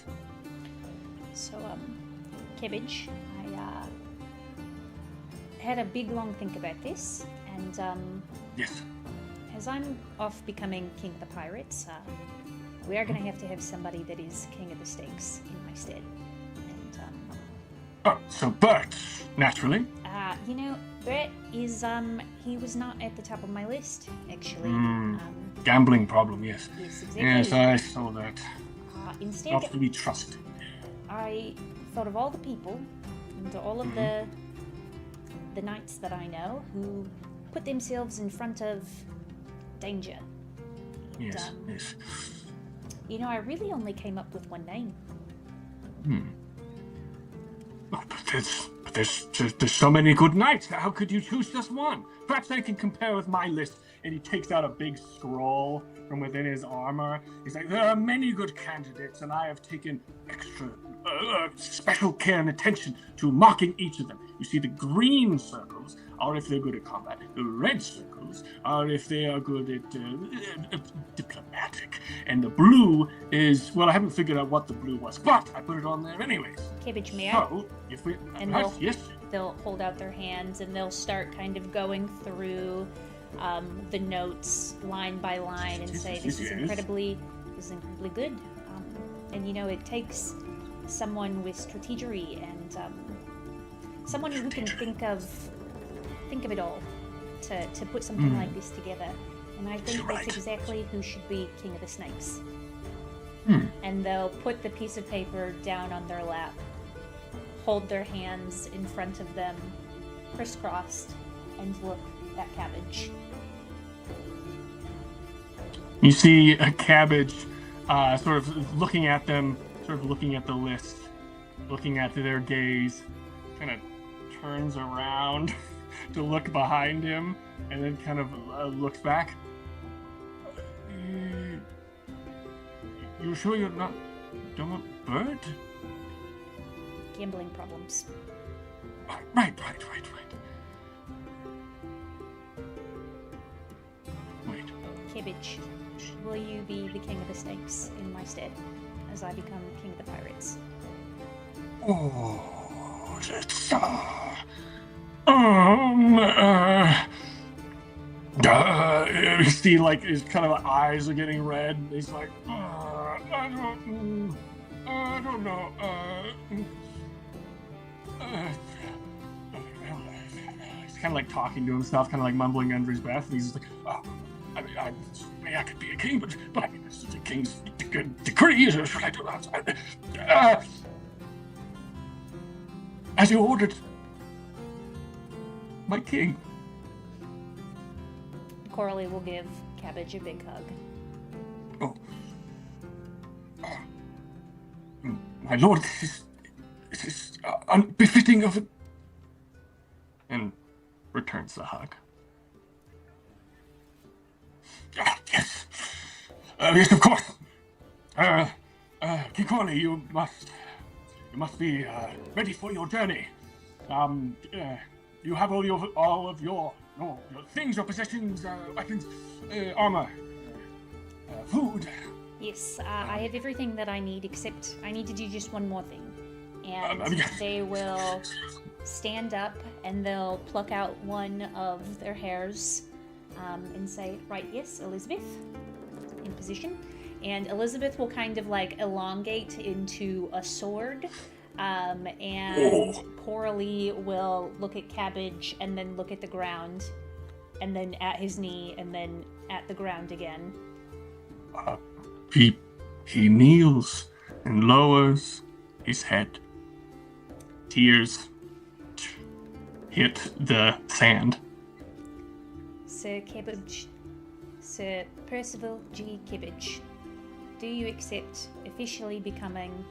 So, Cabbage, I had a big long think about this, and Yes. as I'm off becoming king of the pirates, we are going to have somebody that is king of the stakes in my stead. And So Bert, naturally. Bert is he was not at the top of my list actually. Gambling problem, yes. Yes, exactly. Yes, I saw that. Instead, Not to be trusted. I thought of all the people and all of the knights that I know who put themselves in front of danger. And, Yes, yes. I really only came up with one name. But there's so many good knights. How could you choose just one? Perhaps I can compare with my list. And he takes out a big scroll from within his armor. He's like, there are many good candidates, and I have taken extra special care and attention to marking each of them. You see, the green circles are if they're good at combat. The red circles are if they are good at diplomatic. And the blue is, well, I haven't figured out what the blue was, but I put it on there anyways. Cabbage Mayor. So, if we... And yes. they'll hold out their hands and they'll start kind of going through the notes line by line and say, this is incredibly good. And it takes someone with strategery and someone who can think of it all to put something like this together. And I think that's exactly who should be King of the Snakes. And they'll put the piece of paper down on their lap, hold their hands in front of them, crisscrossed, and look at Cabbage. You see a Cabbage sort of looking at them, sort of looking at the list, looking at their gaze, kind of turns around to look behind him, and then kind of looks back. You sure you're not a bird? Gambling problems. Right. Wait. Kibbage, will you be the king of the snakes in my stead as I become king of the pirates? Oh, that's you see, like, his kind of eyes are getting red. He's like, I don't know. He's kind of like talking to himself, kind of like mumbling under his breath. And he's just like, I could be a king, but I mean, this is the king's decree. Should I do that? As you ordered, my king. Coralie will give Cabbage a big hug. Oh. My lord, this is unbefitting of it. And returns the hug. Yes. Yes, of course. King Coralie, you must be ready for your journey. You have all of your things, your possessions, weapons, armor, food. Yes, I have everything that I need, except I need to do just one more thing. And Yes. they will stand up and they'll pluck out one of their hairs and say, right, yes, Elizabeth, in position. And Elizabeth will kind of like elongate into a sword. And Coralie will look at Cabbage and then look at the ground, and then at his knee, and then at the ground again. He kneels and lowers his head. Tears hit the sand. Sir Cabbage, Sir Percival G. Cabbage, do you accept officially becoming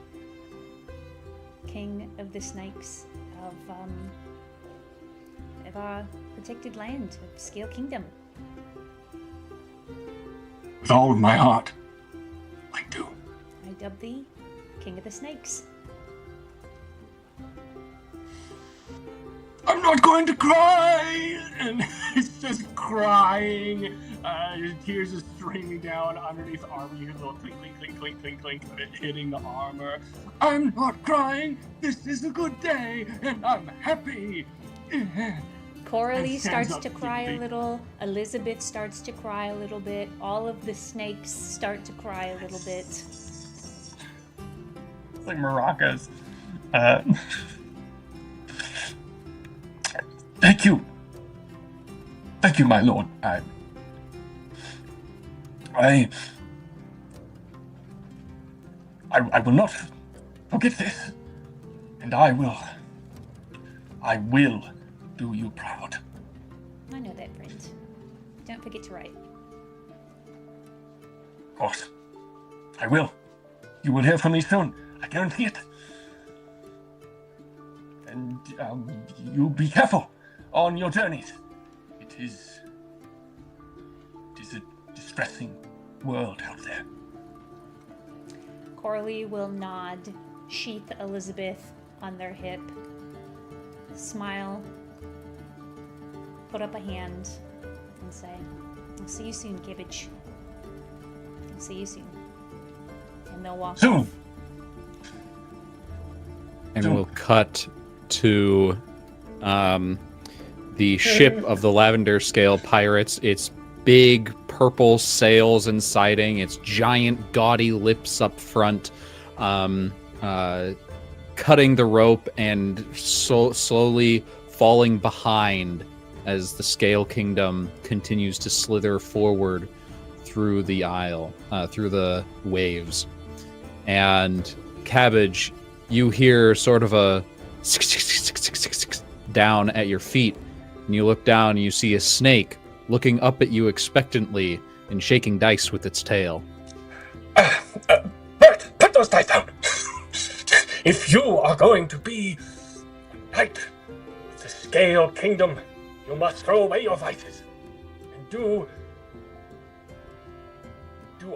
King of the Snakes of our protected land, of Scale Kingdom? With all of my heart, I do. I dub thee King of the Snakes. I'm not going to cry! And he's just crying. His tears are streaming down underneath the armor. You hear a little clink, clink, clink, clink, clink, clink, hitting the armor. I'm not crying. This is a good day, and I'm happy. Coralie And stands starts up to cry a deeply. little. Elizabeth starts to cry a little bit. All of the snakes start to cry a little bit. It's like maracas. Thank you. Thank you, my lord. I will not forget this, and I will do you proud. I know that, friend. Don't forget to write. Of course, I will. You will hear from me soon. I guarantee it. And you be careful on your journeys. It is a distressing world out there. Coralie will nod, sheath Elizabeth on their hip, smile, put up a hand, and say, I'll see you soon, Cabbage. I'll see you soon. And they'll walk Soon. off. And we'll cut to the ship of the Lavender Scale Pirates. Its big purple sails and siding, its giant gaudy lips up front, cutting the rope and slowly falling behind as the Scale Kingdom continues to slither forward through the aisle, through the waves. And Cabbage, you hear sort of a down at your feet, and you look down and you see a snake looking up at you expectantly and shaking dice with its tail. Bert, put those dice down. If you are going to be knight of the Scale Kingdom, you must throw away your vices and do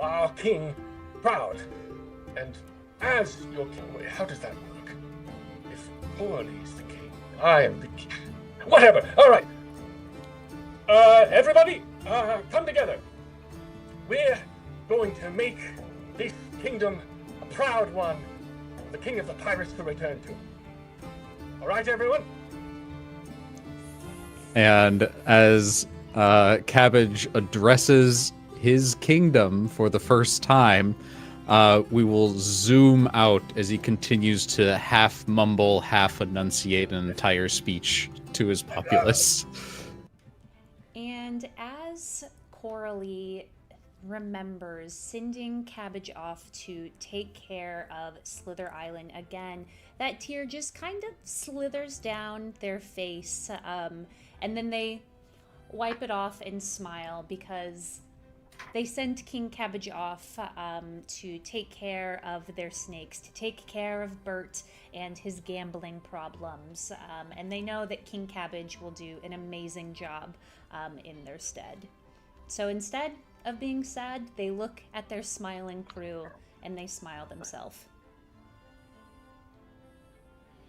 our king proud. And as your king, wait, how does that work? If Corley is the king, I am the king. Whatever. All right. Everybody, come together. We're going to make this kingdom a proud one, the king of the pirates to return to. All right, everyone? And as Cabbage addresses his kingdom for the first time, we will zoom out as he continues to half mumble, half enunciate an entire speech to his populace. And as Coralie remembers sending Cabbage off to take care of Slither Island again, that tear just kind of slithers down their face, and then they wipe it off and smile because they sent King Cabbage off to take care of their snakes, to take care of Bert and his gambling problems, and they know that King Cabbage will do an amazing job in their stead. So instead of being sad, they look at their smiling crew and they smile themselves.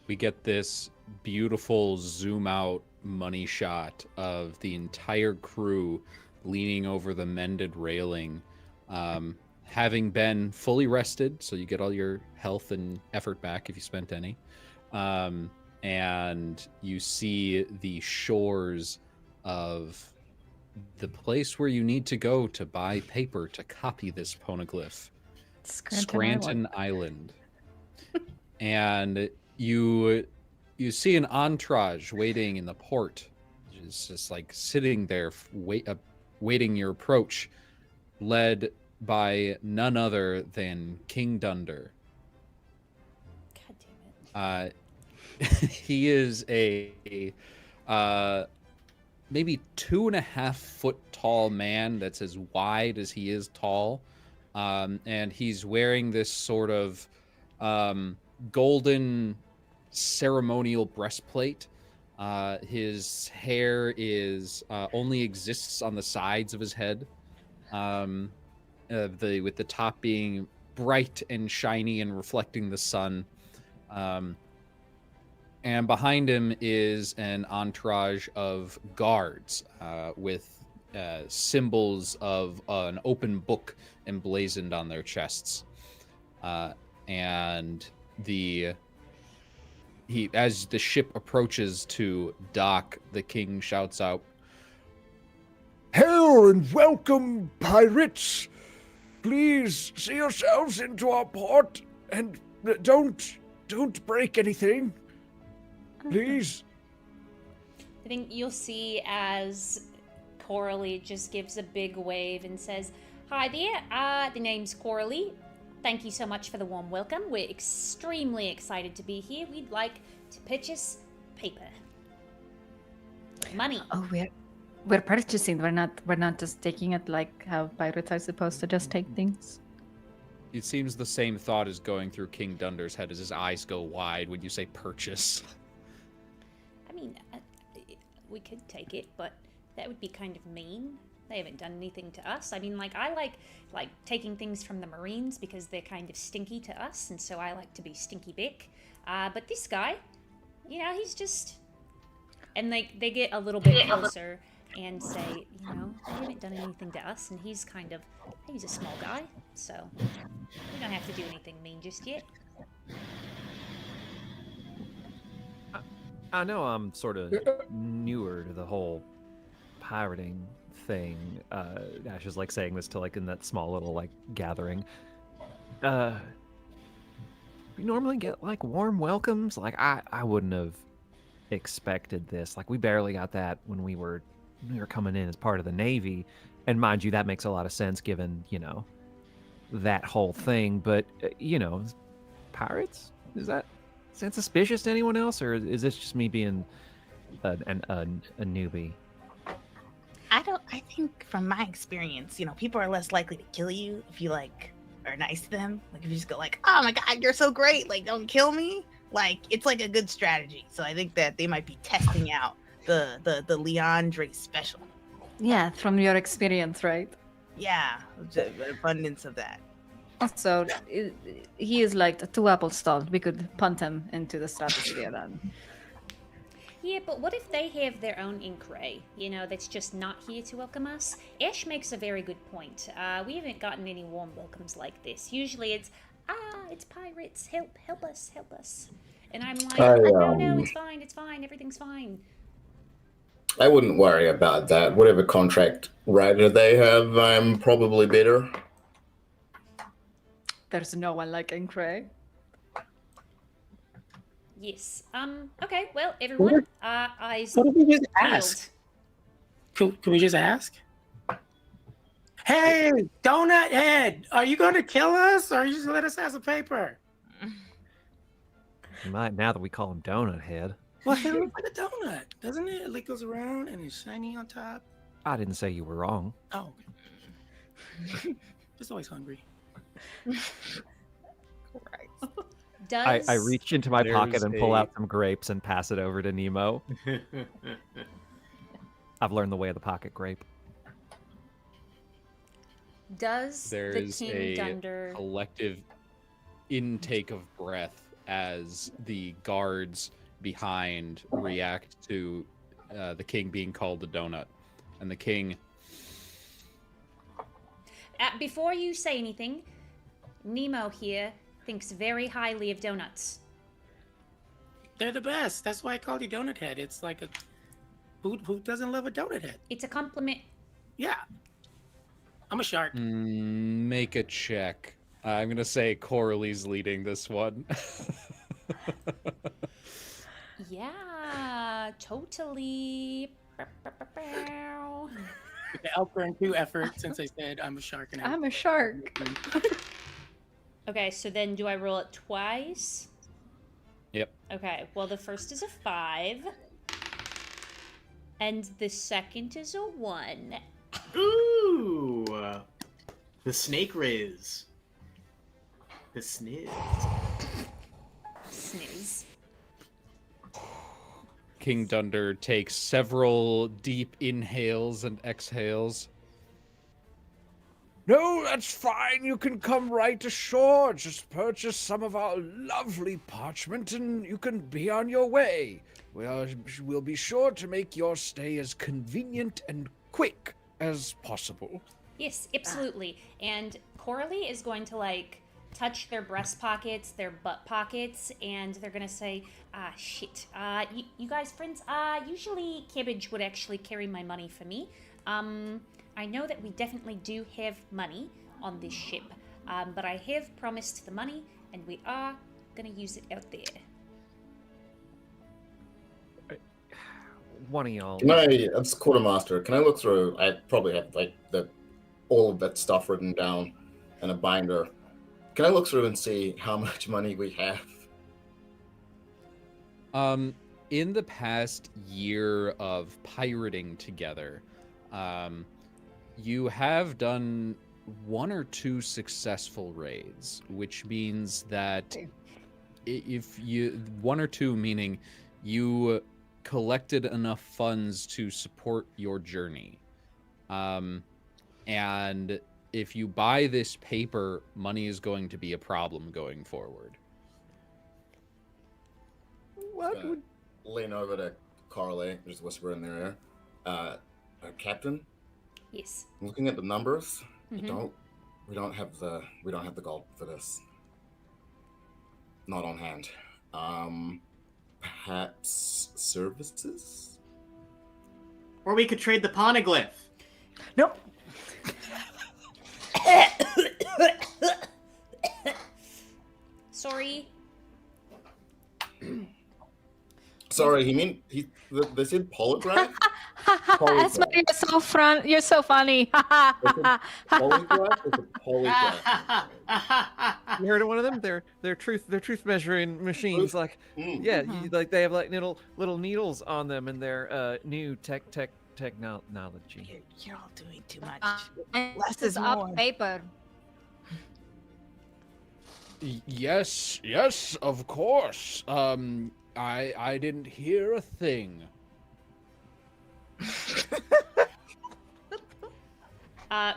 We get this beautiful zoom out money shot of the entire crew leaning over the mended railing, having been fully rested, so you get all your health and effort back if you spent any. And you see the shores of the place where you need to go to buy paper to copy this poneglyph. Scranton Island. And you see an entourage waiting in the port. It's just like sitting there waiting your approach, led by none other than King Dunder. God damn it. He is a maybe 2.5 foot tall man that's as wide as he is tall. And he's wearing this sort of golden ceremonial breastplate. His hair is only exists on the sides of his head, with the top being bright and shiny and reflecting the sun. And behind him is an entourage of guards with symbols of an open book emblazoned on their chests. And as the ship approaches to dock, the king shouts out, "Hail and welcome, pirates! Please see yourselves into our port and don't break anything. Please." I think you'll see as Coralie just gives a big wave and says, "Hi there, the name's Coralie. Thank you so much for the warm welcome. We're extremely excited to be here. We'd like to purchase paper. Money." Oh, we're purchasing. We're not just taking it like how pirates are supposed to just take things. It seems the same thought is going through King Dunder's head as his eyes go wide when you say purchase. I mean, we could take it, but that would be kind of mean. They haven't done anything to us. I mean, I like taking things from the Marines because they're kind of stinky to us, and so I like to be stinky Bick. But this guy, he's just... And they get a little bit closer and say, they haven't done anything to us, and he's a small guy, so we don't have to do anything mean just yet. I know I'm sort of newer to the whole pirating thing. Ash is saying this to in that small little gathering. We normally get warm welcomes. I wouldn't have expected this. We barely got that when we were coming in as part of the Navy, and mind you, that makes a lot of sense given that whole thing. But pirates, is that suspicious to anyone else, or is this just me being a newbie? I think from my experience, people are less likely to kill you if you are nice to them, like if you just go like, "Oh my god, you're so great! Like, don't kill me!" Like, it's like a good strategy. So I think that they might be testing out the Leandre special. Yeah, from your experience, right? Yeah, the abundance of that. Also, he is like a 2-apple stalled. We could punt him into the stratosphere then. Yeah, but what if they have their own ink ray, that's just not here to welcome us? Ash makes a very good point. We haven't gotten any warm welcomes like this. Usually it's pirates, help us. And I'm like, no, it's fine, everything's fine. I wouldn't worry about that. Whatever contract writer they have, I'm probably better. There's no one like Inkray. Yes. Okay, well, everyone, eyes What if we just peeled. ask? Can we just ask? Hey, Donut Head, are you going to kill us, or are you just let us have some paper? You might now that we call him Donut Head. Well, it looks like a donut, doesn't it? It like goes around and it's shiny on top. I didn't say you were wrong. Oh, okay. Just always hungry. Does I reach into my pocket There's and pull a- out some grapes and pass it over to Nemo. I've learned the way of the pocket grape. Does the There's King a Dunder collective intake of breath as the guards behind react to the king being called a donut. And the king... Before you say anything, Nemo here thinks very highly of donuts. They're the best. That's why I called you Donut Head. It's like a... Who doesn't love a donut head? It's a compliment. Yeah. I'm a shark. Make a check. I'm going to say Coralie's leading this one. Yeah, totally. I'll burn 2 effort since I said I'm a shark. And I'm a shark. Okay, so then do I roll it twice? Yep. Okay, well, the first is a 5. And the second is a 1. Ooh! The snake riz. The sniz. Sniz. King Dunder takes several deep inhales and exhales. No, that's fine. You can come right ashore. Just purchase some of our lovely parchment and you can be on your way. We'll be sure to make your stay as convenient and quick as possible. Yes, absolutely. And Coralie is going to, touch their breast pockets, their butt pockets, and they're going to say, shit. You guys, friends, usually Cabbage would actually carry my money for me. I know that we definitely do have money on this ship, but I have promised the money, and we are going to use it out there. One of y'all. As quartermaster, can I look through? I probably have all of that stuff written down in a binder. Can I look through and see how much money we have? In the past year of pirating together, you have done 1 or 2 successful raids, which means that if you 1 or 2 meaning you collected enough funds to support your journey. And if you buy this paper, money is going to be a problem going forward. What would lean over to Carly, just whisper in their ear. Captain? Yes. Looking at the numbers, Mhm. we don't have the gold for this. Not on hand. Perhaps services? Or we could trade the poneglyph. Nope. Sorry. Sorry, they said polygraph? That's why you're so funny. Polygraph is a polygraph. You heard of one of them? They're truth measuring machines. Yeah, they have little needles on them, and they're new technology. You're all doing too much. This is up paper. Yes, yes, of course. I didn't hear a thing.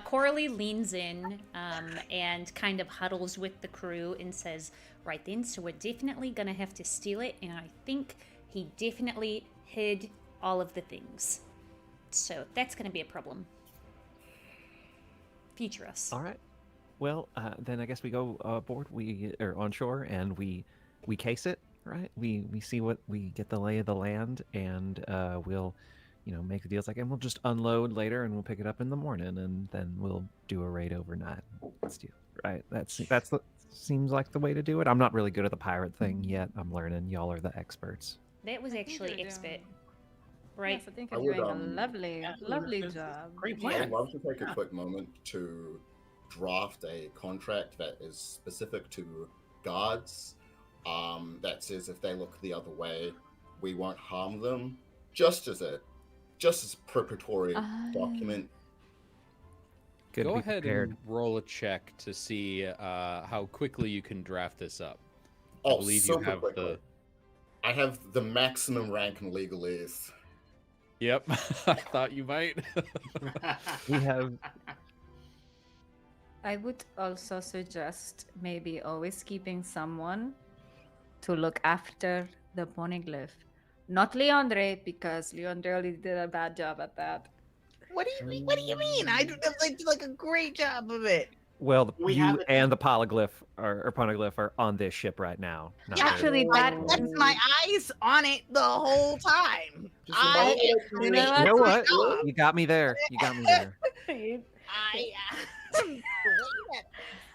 Coralie leans in and kind of huddles with the crew and says, right then, so we're definitely gonna have to steal it, and I think he definitely hid all of the things. So that's gonna be a problem. Future us. All right. Well, then I guess we go aboard. We are on shore and we case it. Right. We see what we get the lay of the land, and we'll, make the deals like, and we'll just unload later, and we'll pick it up in the morning, and then we'll do a raid overnight. Let's do right. Seems like the way to do it. I'm not really good at the pirate thing yet. I'm learning. Y'all are the experts. That was actually expert, right? Yes, I think you're doing a lovely job. Great I'd plan. love to take a quick moment to draft a contract that is specific to guards. That says if they look the other way, we won't harm them. Just as a preparatory document. Good to Go be ahead prepared. and roll a check to see how quickly you can draft this up. I Oh, believe you super have quickly. the. I have the maximum rank in legalese. Yep, I thought you might. We have. I would also suggest maybe always keeping someone to look after the poneglyph. Not Leandre, because Leandre already did a bad job at that. What do you mean? What do you mean? I do like a great job of it. Well, We you have it- and the polyglyph or poneglyph are on this ship right now. not Yeah, there. Actually, That's my eyes on it the whole time. Just I remind me am that doing You know a You know great what? job. You got me there. You got me there. I am.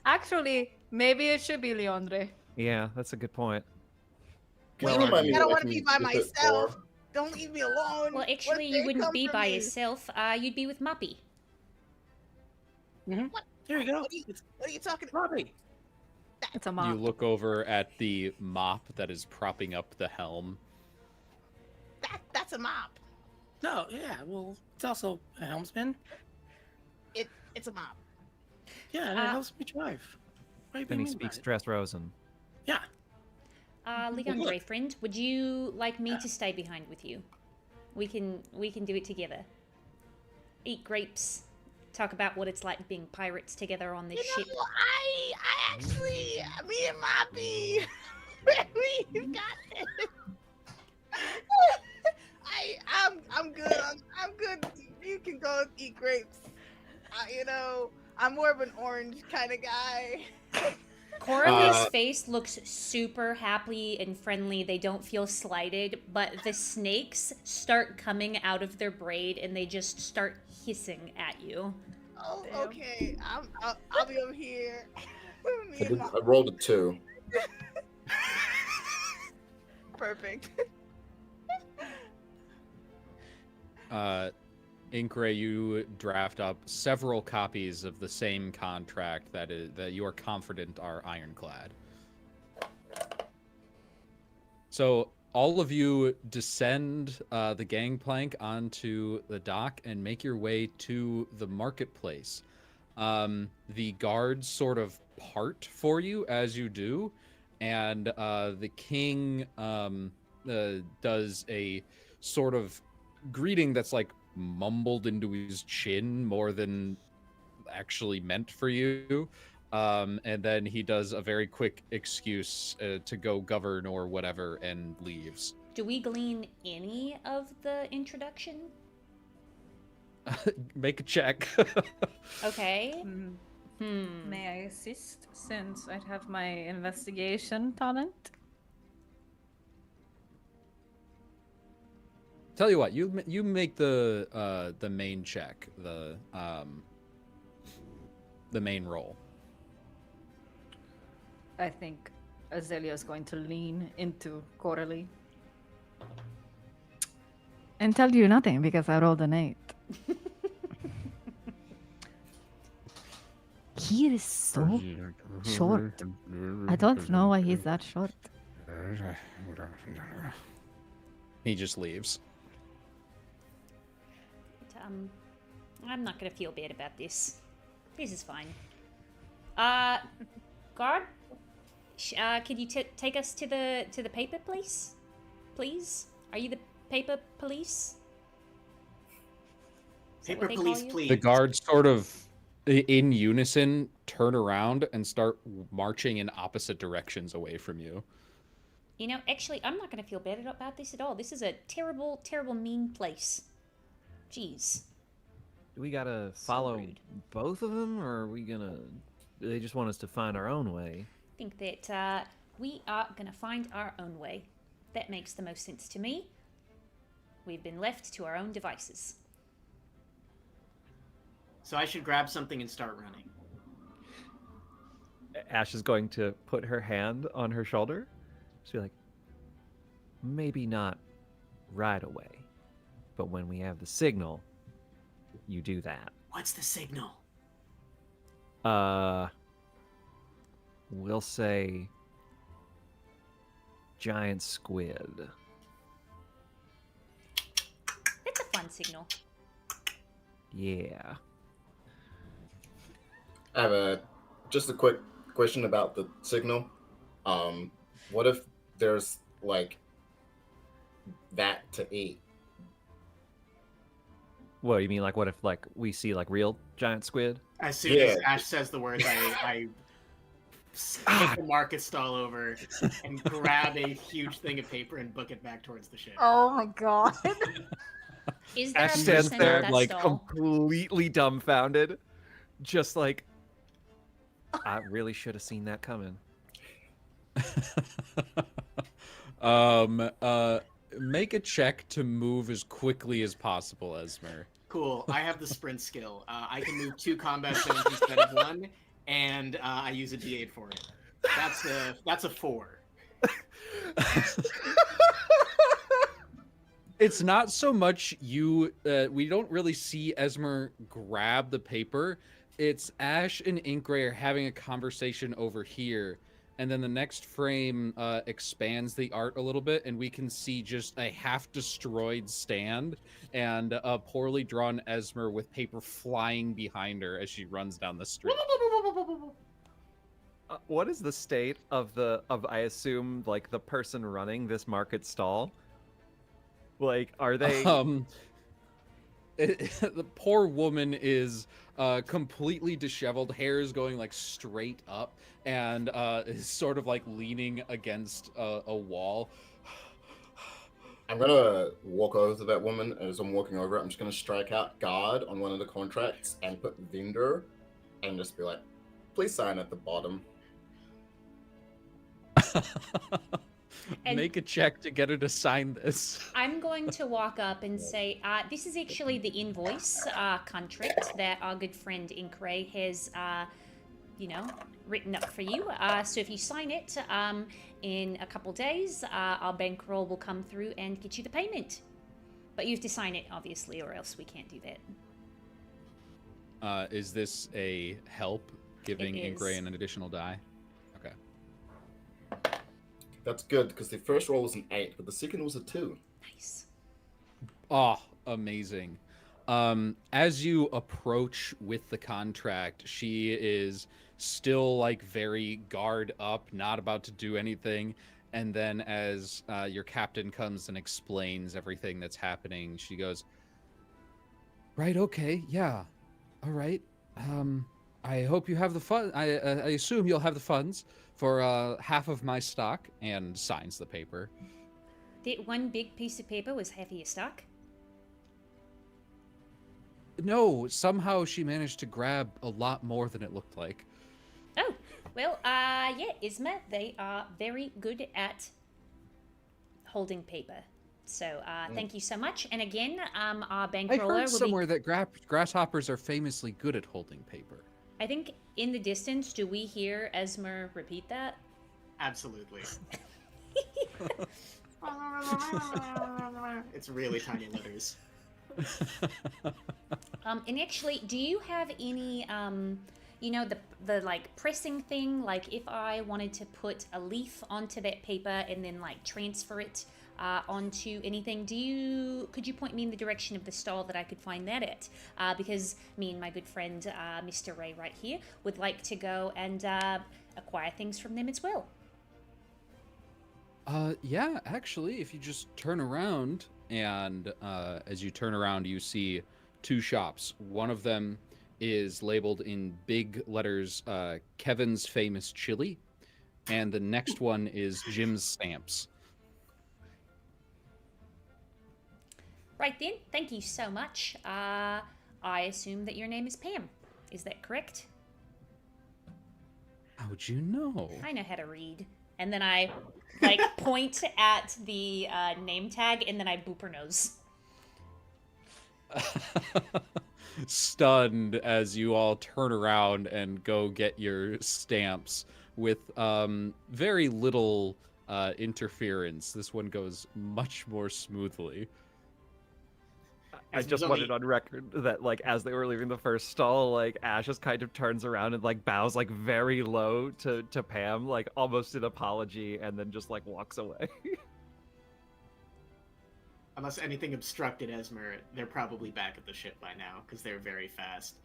Actually, maybe it should be Leandre. Yeah, that's a good point. Can you Well, remind me I don't what want to can be by flip it myself. for? Don't leave me alone. Well, What actually, if you they wouldn't come be for by me? yourself. You'd be with Muppy. There you go. What are you talking about? Robbie. It's a You mop. look over at the mop that is propping up the helm. That's a mop. No, yeah. Well, it's also a helmsman. It's a mop. Yeah, and it helps me drive. What do you Then he mean by speaks it? Dressrosen. Yeah. Leandre, friend, would you like me to stay behind with you? We can do it together. Eat grapes. Talk about what it's like being pirates together on this ship. I actually, me and Moppy, we got it. I'm good. I'm good. You can go eat grapes. I'm more of an orange kind of guy. Coralie's face looks super happy and friendly. They don't feel slighted, but the snakes start coming out of their braid and they just start hissing at you. Oh, okay. I'll be over here. Me and I rolled a 2. Perfect. Inkray, you draft up several copies of the same contract that you are confident are ironclad. So all of you descend the gangplank onto the dock and make your way to the marketplace. The guards sort of part for you as you do, and the king does a sort of greeting that's like mumbled into his chin more than actually meant for you. And then he does a very quick excuse to go govern or whatever and leaves. Do we glean any of the introduction? Make a check. Okay. May I assist since I have my investigation talent? Tell you what, you make the main check, the main roll. I think Azalea is going to lean into Coralie. And tell you nothing because I rolled an 8. He is so short. I don't know why he's that short. He just leaves. I'm not gonna feel bad about this. This is fine. Guard, Could you take us to the paper police? Please? Are you the paper police? Is that Paper what they police, call you? please. The guards sort of, in unison, turn around and start marching in opposite directions away from you. You know, actually, I'm not going to feel bad about this at all. This is a terrible, terrible, mean place. Jeez. Do we gotta So follow rude. both of them, or are we gonna? Do they just want us to find our own way? I think that we are going to find our own way. That makes the most sense to me. We've been left to our own devices. So I should grab something and start running. Ash is going to put her hand on her shoulder. She'll be like, maybe not right away, but when we have the signal, you do that. What's the signal? We'll say giant squid. That's a fun signal. Yeah. I have just a quick question about the signal. What if there's like that to eat? What you mean? Like, what if like we see like real giant squid? As soon as Ash says the words, I take the market stall over and grab a huge thing of paper and book it back towards the ship. Oh my god. Is there Ash a stands person there at that like stall? completely dumbfounded, just like I really should have seen that coming. Make a check to move as quickly as possible, Esmer. Cool. I have the sprint skill. I can move 2 combat zones instead of 1, and I use a D8 for it. That's a 4. It's not so much you. We don't really see Esmer grab the paper. It's Ash and Inkray are having a conversation over here, and then the next frame expands the art a little bit, and we can see just a half-destroyed stand and a poorly drawn Esmer with paper flying behind her as she runs down the street. What is the state of I assume like the person running this market stall? Like, are they? The poor woman is completely disheveled. Hair is going like straight up, and is sort of like leaning against a wall. I'm gonna walk over to that woman, and as I'm walking over, I'm just gonna strike out guard on one of the contracts and put vendor, and just be like, "Please sign at the bottom." And- Make a check to get her to sign this. I'm going to walk up and say, this is actually the invoice contract that our good friend Inkray has, written up for you. So if you sign it in a couple days, our bankroll will come through and get you the payment. But you have to sign it, obviously, or else we can't do that. Is this a help, giving It Inkray is. an additional die? Okay. That's good because the first roll was an 8, but the second was a 2. Nice. Oh, amazing. As you approach with the contract, she is still like very guard up, not about to do anything. And then as your captain comes and explains everything that's happening, she goes, "Right, okay, yeah, all right. I hope you have the fun. I assume you'll have the funds for half of my stock," and signs the paper. That one big piece of paper was half of your stock? No, somehow she managed to grab a lot more than it looked like. Oh, well, yeah, Isma, they are very good at holding paper. So, thank you so much. And again, our I bankroller heard will somewhere that grasshoppers are famously good at holding paper. I think in the distance, do we hear Esmer repeat that? Absolutely. It's really tiny letters. And actually, do you have any, the like pressing thing? Like if I wanted to put a leaf onto that paper and then like transfer it onto anything, could you point me in the direction of the stall that I could find that at? Because me and my good friend, Mr. Ray right here, would like to go and acquire things from them as well. Yeah, actually, if you just turn around and as you turn around, you see two shops. One of them is labeled in big letters, Kevin's Famous Chili, and the next one is Jim's Stamps. Right then, thank you so much. I assume that your name is Pam. Is that correct? How'd you know? I know how to read. And then I like point at the name tag, and then I boop her nose. Stunned as you all turn around and go get your stamps with very little interference. This one goes much more smoothly. I just wanted on record that, like, as they were leaving the first stall, like, Ash just kind of turns around and, like, bows, like, very low to Pam, like, almost an apology, and then just, like, walks away. Unless anything obstructed Esmer, they're probably back at the ship by now, because they're very fast.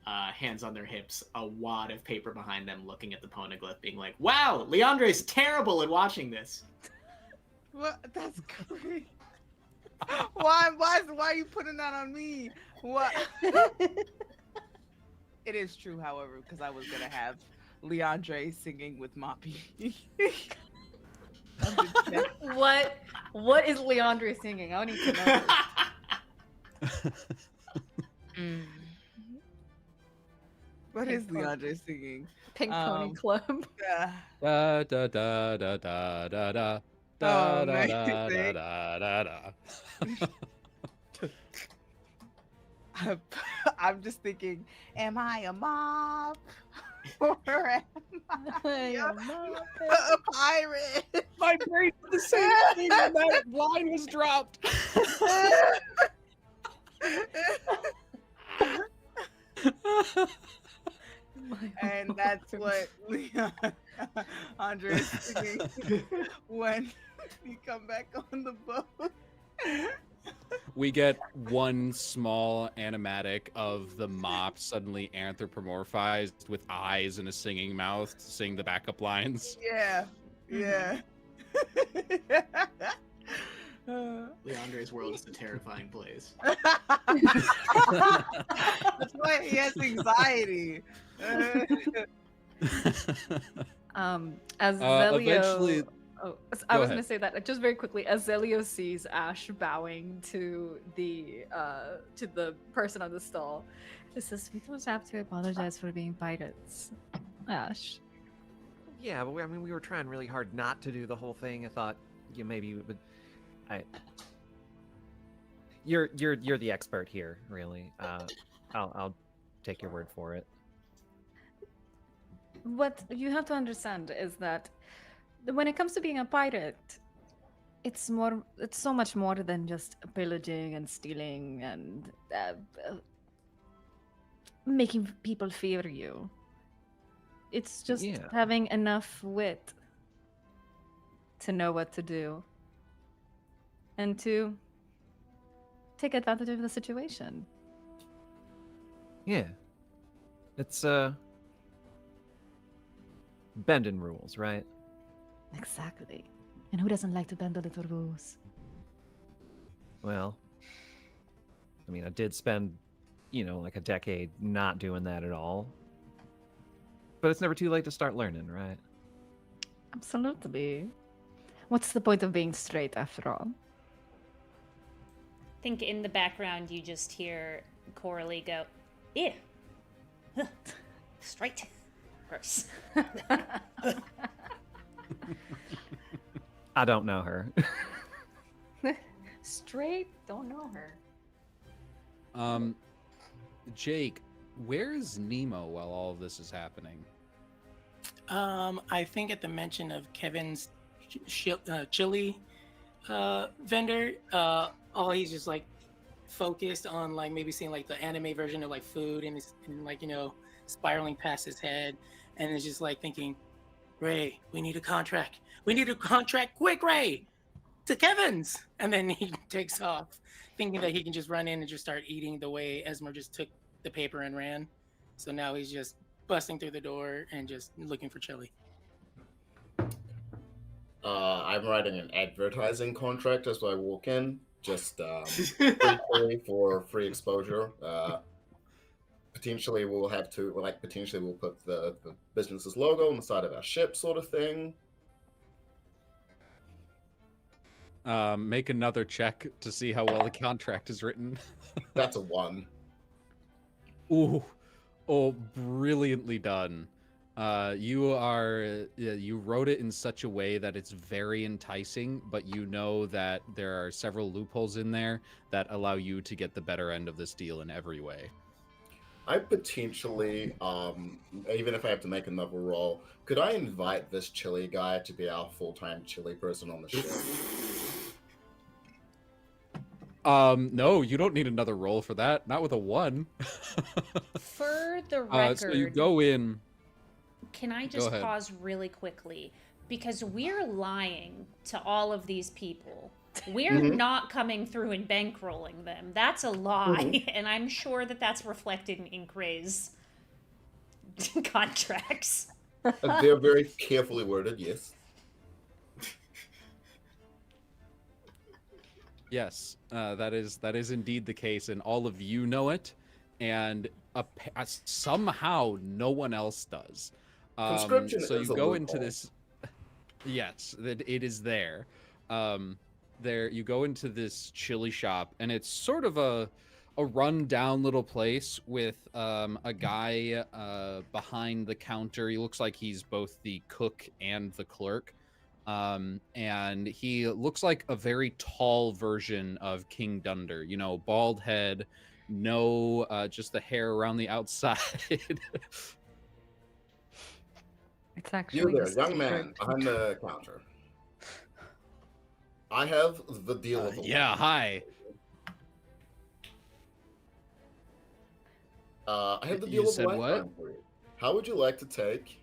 Hands on their hips, a wad of paper behind them, looking at the poneglyph, being like, wow, Leandre's terrible at watching this. What? That's great. Why are you putting that on me? What? It is true, however, because I was gonna have Leandre singing with Moppy. What is Leandre singing? I need to know. What is Leandre singing? Pink Pony Club. Yeah. Da da da da da da da. Da, da, da, da, da, da, da. I'm just thinking, am I a mop? Or am I a pirate? My brain did the same thing when that line was dropped. And that's what Andre is singing when you come back on the boat. We get one small animatic of the mop suddenly anthropomorphized with eyes and a singing mouth to sing the backup lines. Yeah, yeah. Leandre's world is a terrifying place. That's why he has anxiety. As Zelio, eventually. I was going to say that just very quickly. As Zelio sees Ash bowing to the person on the stall, it says, "We don't have to apologize for being pirates, Ash." Yeah, but we were trying really hard not to do the whole thing. I thought maybe we would. You're the expert here, really. I'll take your word for it. What you have to understand is that when it comes to being a pirate, it's so much more than just pillaging and stealing and making people fear you. It's just having enough wit to know what to do and to take advantage of the situation. Yeah. It's bending rules, right? Exactly. And who doesn't like to bend the little rules? Well, I mean, I did spend, like a decade not doing that at all. But it's never too late to start learning, right? Absolutely. What's the point of being straight after all? I think in the background you just hear Coralie go, ew. Huh. Straight. Gross. I don't know her. Straight? Don't know her. Jake, where is Nemo while all of this is happening? I think at the mention of Kevin's chili vendor, he's just like focused on like maybe seeing like the anime version of like food and like spiraling past his head, and it's just like thinking, Ray, we need a contract quick, Ray, to Kevin's. And then he takes off thinking that he can just run in and just start eating the way Esmer just took the paper and ran. So now he's just busting through the door and just looking for chili. I'm writing an advertising contract as I walk in. Just free chili for free exposure. Potentially we'll have to potentially we'll put the business's logo on the side of our ship, sort of thing. Make another check to see how well the contract is written. That's a 1. Ooh, oh, brilliantly done. You wrote it in such a way that it's very enticing, but you know that there are several loopholes in there that allow you to get the better end of this deal in every way. I potentially, even if I have to make another roll, could I invite this chili guy to be our full-time chili person on the ship? No, you don't need another roll for that. Not with a 1. For the record, so you go in. Can I just pause really quickly? Because we're lying to all of these people. We're not coming through and bankrolling them. That's a lie. And I'm sure that that's reflected in Inkray's contracts. They're very carefully worded, yes. Yes, that is indeed the case, and all of you know it, and somehow no one else does. Conscription so is you a go loophole. into this. Yes, it is there. There you go into this chili shop, and it's sort of a run-down little place with a guy behind the counter. He looks like he's both the cook and the clerk. And he looks like a very tall version of King Dunder, you know, bald head, no, just the hair around the outside. It's actually You there, his young secret. man behind the counter. I have the deal of the yeah, hi. I have the You deal of said a what? lifetime for you. How would you like to take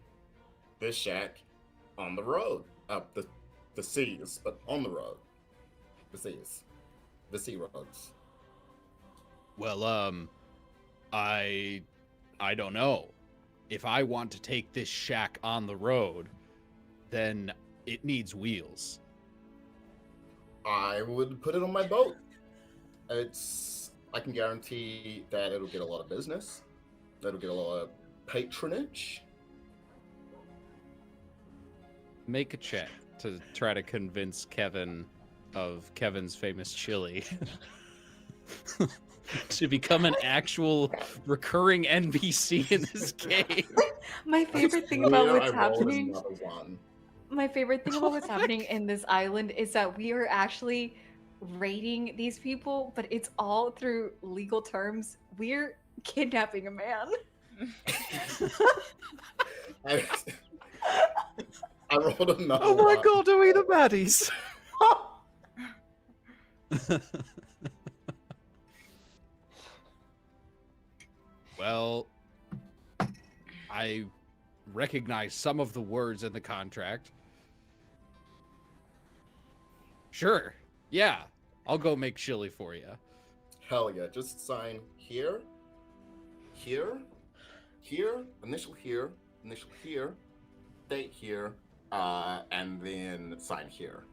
this shack on the road? Up the seas, but on the road. The seas. The sea roads. Well, I don't know. If I want to take this shack on the road, then it needs wheels. I would put it on my boat. I can guarantee that it'll get a lot of business. It'll get a lot of patronage. Make a check to try to convince Kevin of Kevin's famous chili to become an actual recurring NPC in this game. My favorite thing about what's happening. My favorite thing about what's happening in this island is that we are actually raiding these people, but it's all through legal terms. We're kidnapping a man. I rolled another Oh my one. god, are we the baddies? Well, I recognize some of the words in the contract. Sure. Yeah. I'll go make chili for you. Hell yeah, just sign here, here, initial here, date here, and then sign here.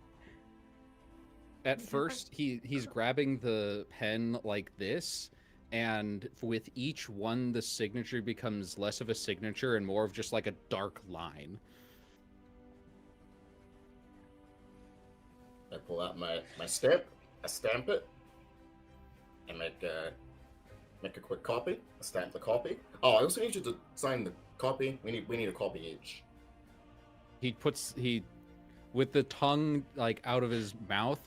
At first, he's grabbing the pen like this, and with each one, the signature becomes less of a signature and more of just like a dark line. I pull out my stamp, I stamp it, and make a quick copy. I stamp the copy. Oh, I also need you to sign the copy. We need a copy each. He with the tongue like out of his mouth,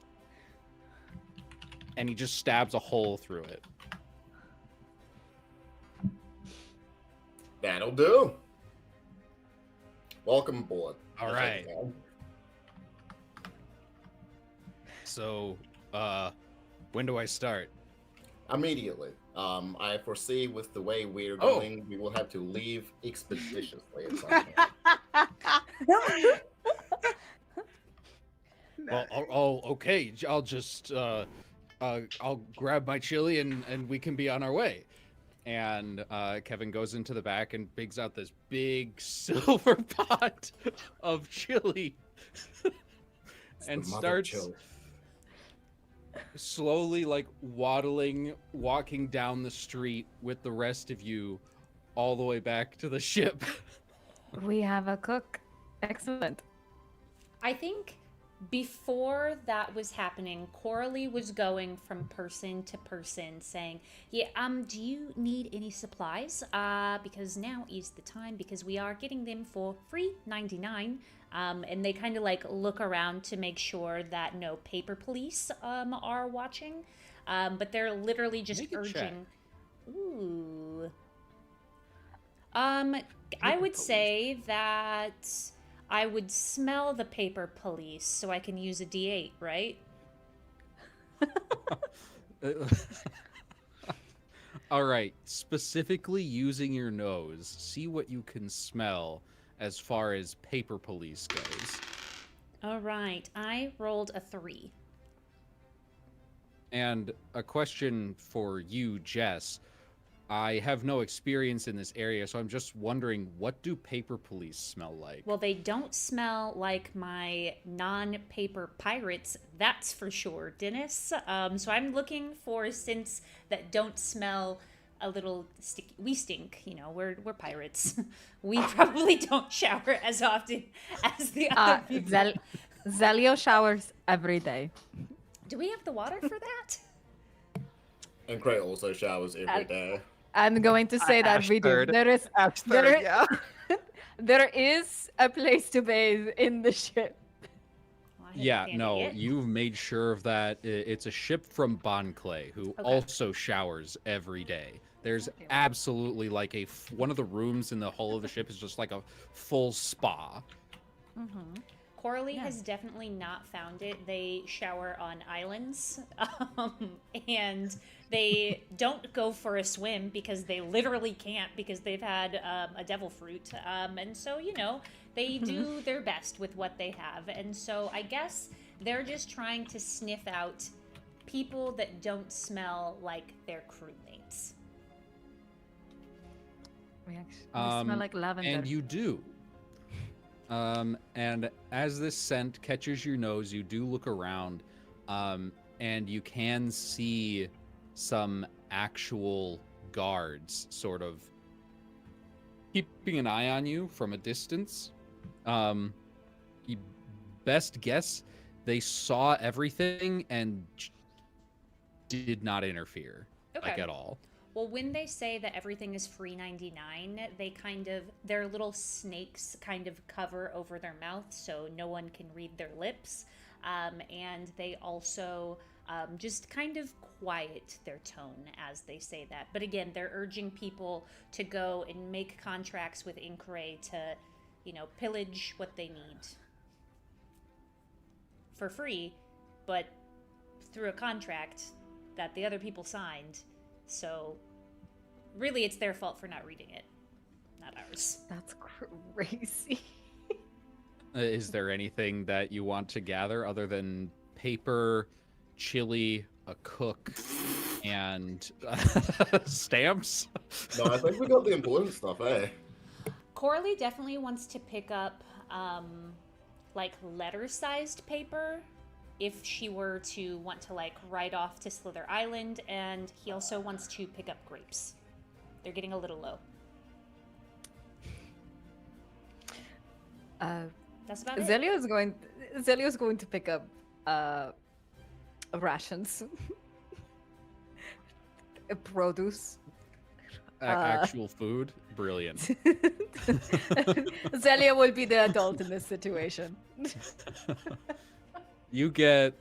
and he just stabs a hole through it. That'll do. Welcome aboard. All right. So, when do I start? Immediately. I foresee with the way we're going, we will have to leave expeditiously at some point. Well, okay. I'll just I'll grab my chili and we can be on our way. And Kevin goes into the back and digs out this big silver pot of chili. and The mother starts chill. slowly like walking down the street with the rest of you all the way back to the ship. We have a cook. Excellent. I think before that was happening, Coralie was going from person to person saying, "Yeah, do you need any supplies? Because now is the time because we are getting them for free 99." And they kind of like look around to make sure that no paper police are watching. But they're literally just Make a urging. Ooh. I would say that I would smell the paper police so I can use a D8, right? All right, specifically using your nose, see what you can smell as far as paper police goes. All right, I rolled a 3. And a question for you, Jess. I have no experience in this area, so I'm just wondering, what do paper police smell like? Well, they don't smell like my non-paper pirates, that's for sure, Dennis. So I'm looking for scents that don't smell a little sticky. We stink, you know. We're pirates. We probably don't shower as often as the other people. Zelio showers every day. Do we have the water for that? And Gray also showers every day. I'm going to say that we do. There is there is a place to bathe in the ship. Yeah, no, you've made sure of that. It's a ship from Bonclay, who also showers every day. There's absolutely like one of the rooms in the hull of the ship is just like a full spa. Mm-hmm. Coralie has definitely not found it. They shower on islands, and they don't go for a swim because they literally can't because they've had a devil fruit. And so, you know, they do their best with what they have. And so I guess they're just trying to sniff out people that don't smell like their crewmates. We smell like lavender. And you do. And as this scent catches your nose, you do look around, and you can see some actual guards sort of keeping an eye on you from a distance. Best guess, they saw everything and did not interfere, like at all. Well, when they say that everything is free 99, they their little snakes kind of cover over their mouth so no one can read their lips. And they also just kind of quiet their tone as they say that. But again, they're urging people to go and make contracts with Inkray to, you know, pillage what they need for free, but through a contract that the other people signed. So, really, it's their fault for not reading it, not ours. That's crazy. Is there anything that you want to gather other than paper, chili, a cook, and stamps? No, I think we got the important stuff, eh? Coralie definitely wants to pick up, like, letter-sized paper if she were to want to like ride off to Slither Island, and he also wants to pick up grapes. They're getting a little low. That's about it. Zelio's going to pick up rations, produce. Actual food, brilliant. Zelio will be the adult in this situation. You get,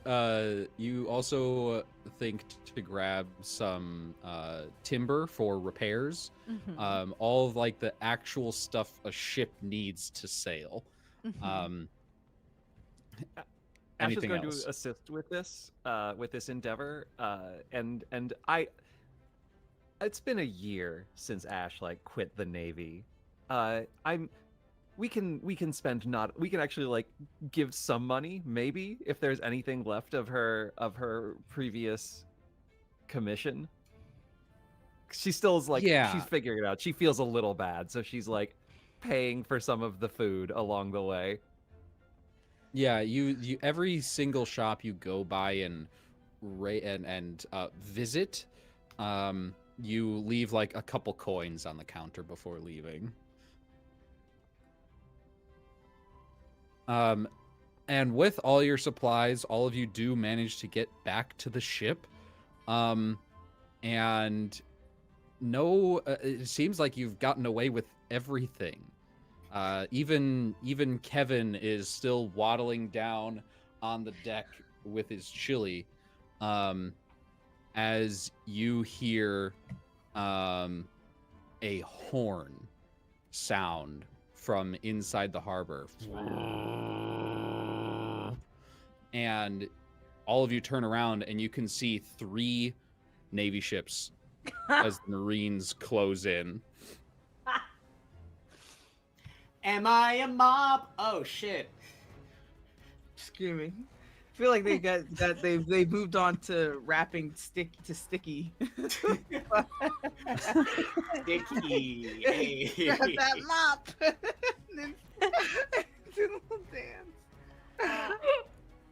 you also think to grab some timber for repairs. Mhm. All of like the actual stuff a ship needs to sail. Mhm. Ash is Anything going else? to assist with this endeavor, and it's been a year since Ash like quit the Navy. We can spend we can actually like give some money maybe if there's anything left of her previous commission. She still is like she's figuring it out. She feels a little bad, so she's like paying for some of the food along the way. Yeah, you every single shop you go by and visit, you leave like a couple coins on the counter before leaving. And with all your supplies, all of you do manage to get back to the ship. And no, it seems like you've gotten away with everything. Even Kevin is still waddling down on the deck with his chili, as you hear a horn sound from inside the harbor. And all of you turn around and you can see 3 Navy ships as the Marines close in. Am I a mob? Oh shit. Screaming. I feel like they moved on to rapping sticky. Sticky. Grab that mop. Do a little dance.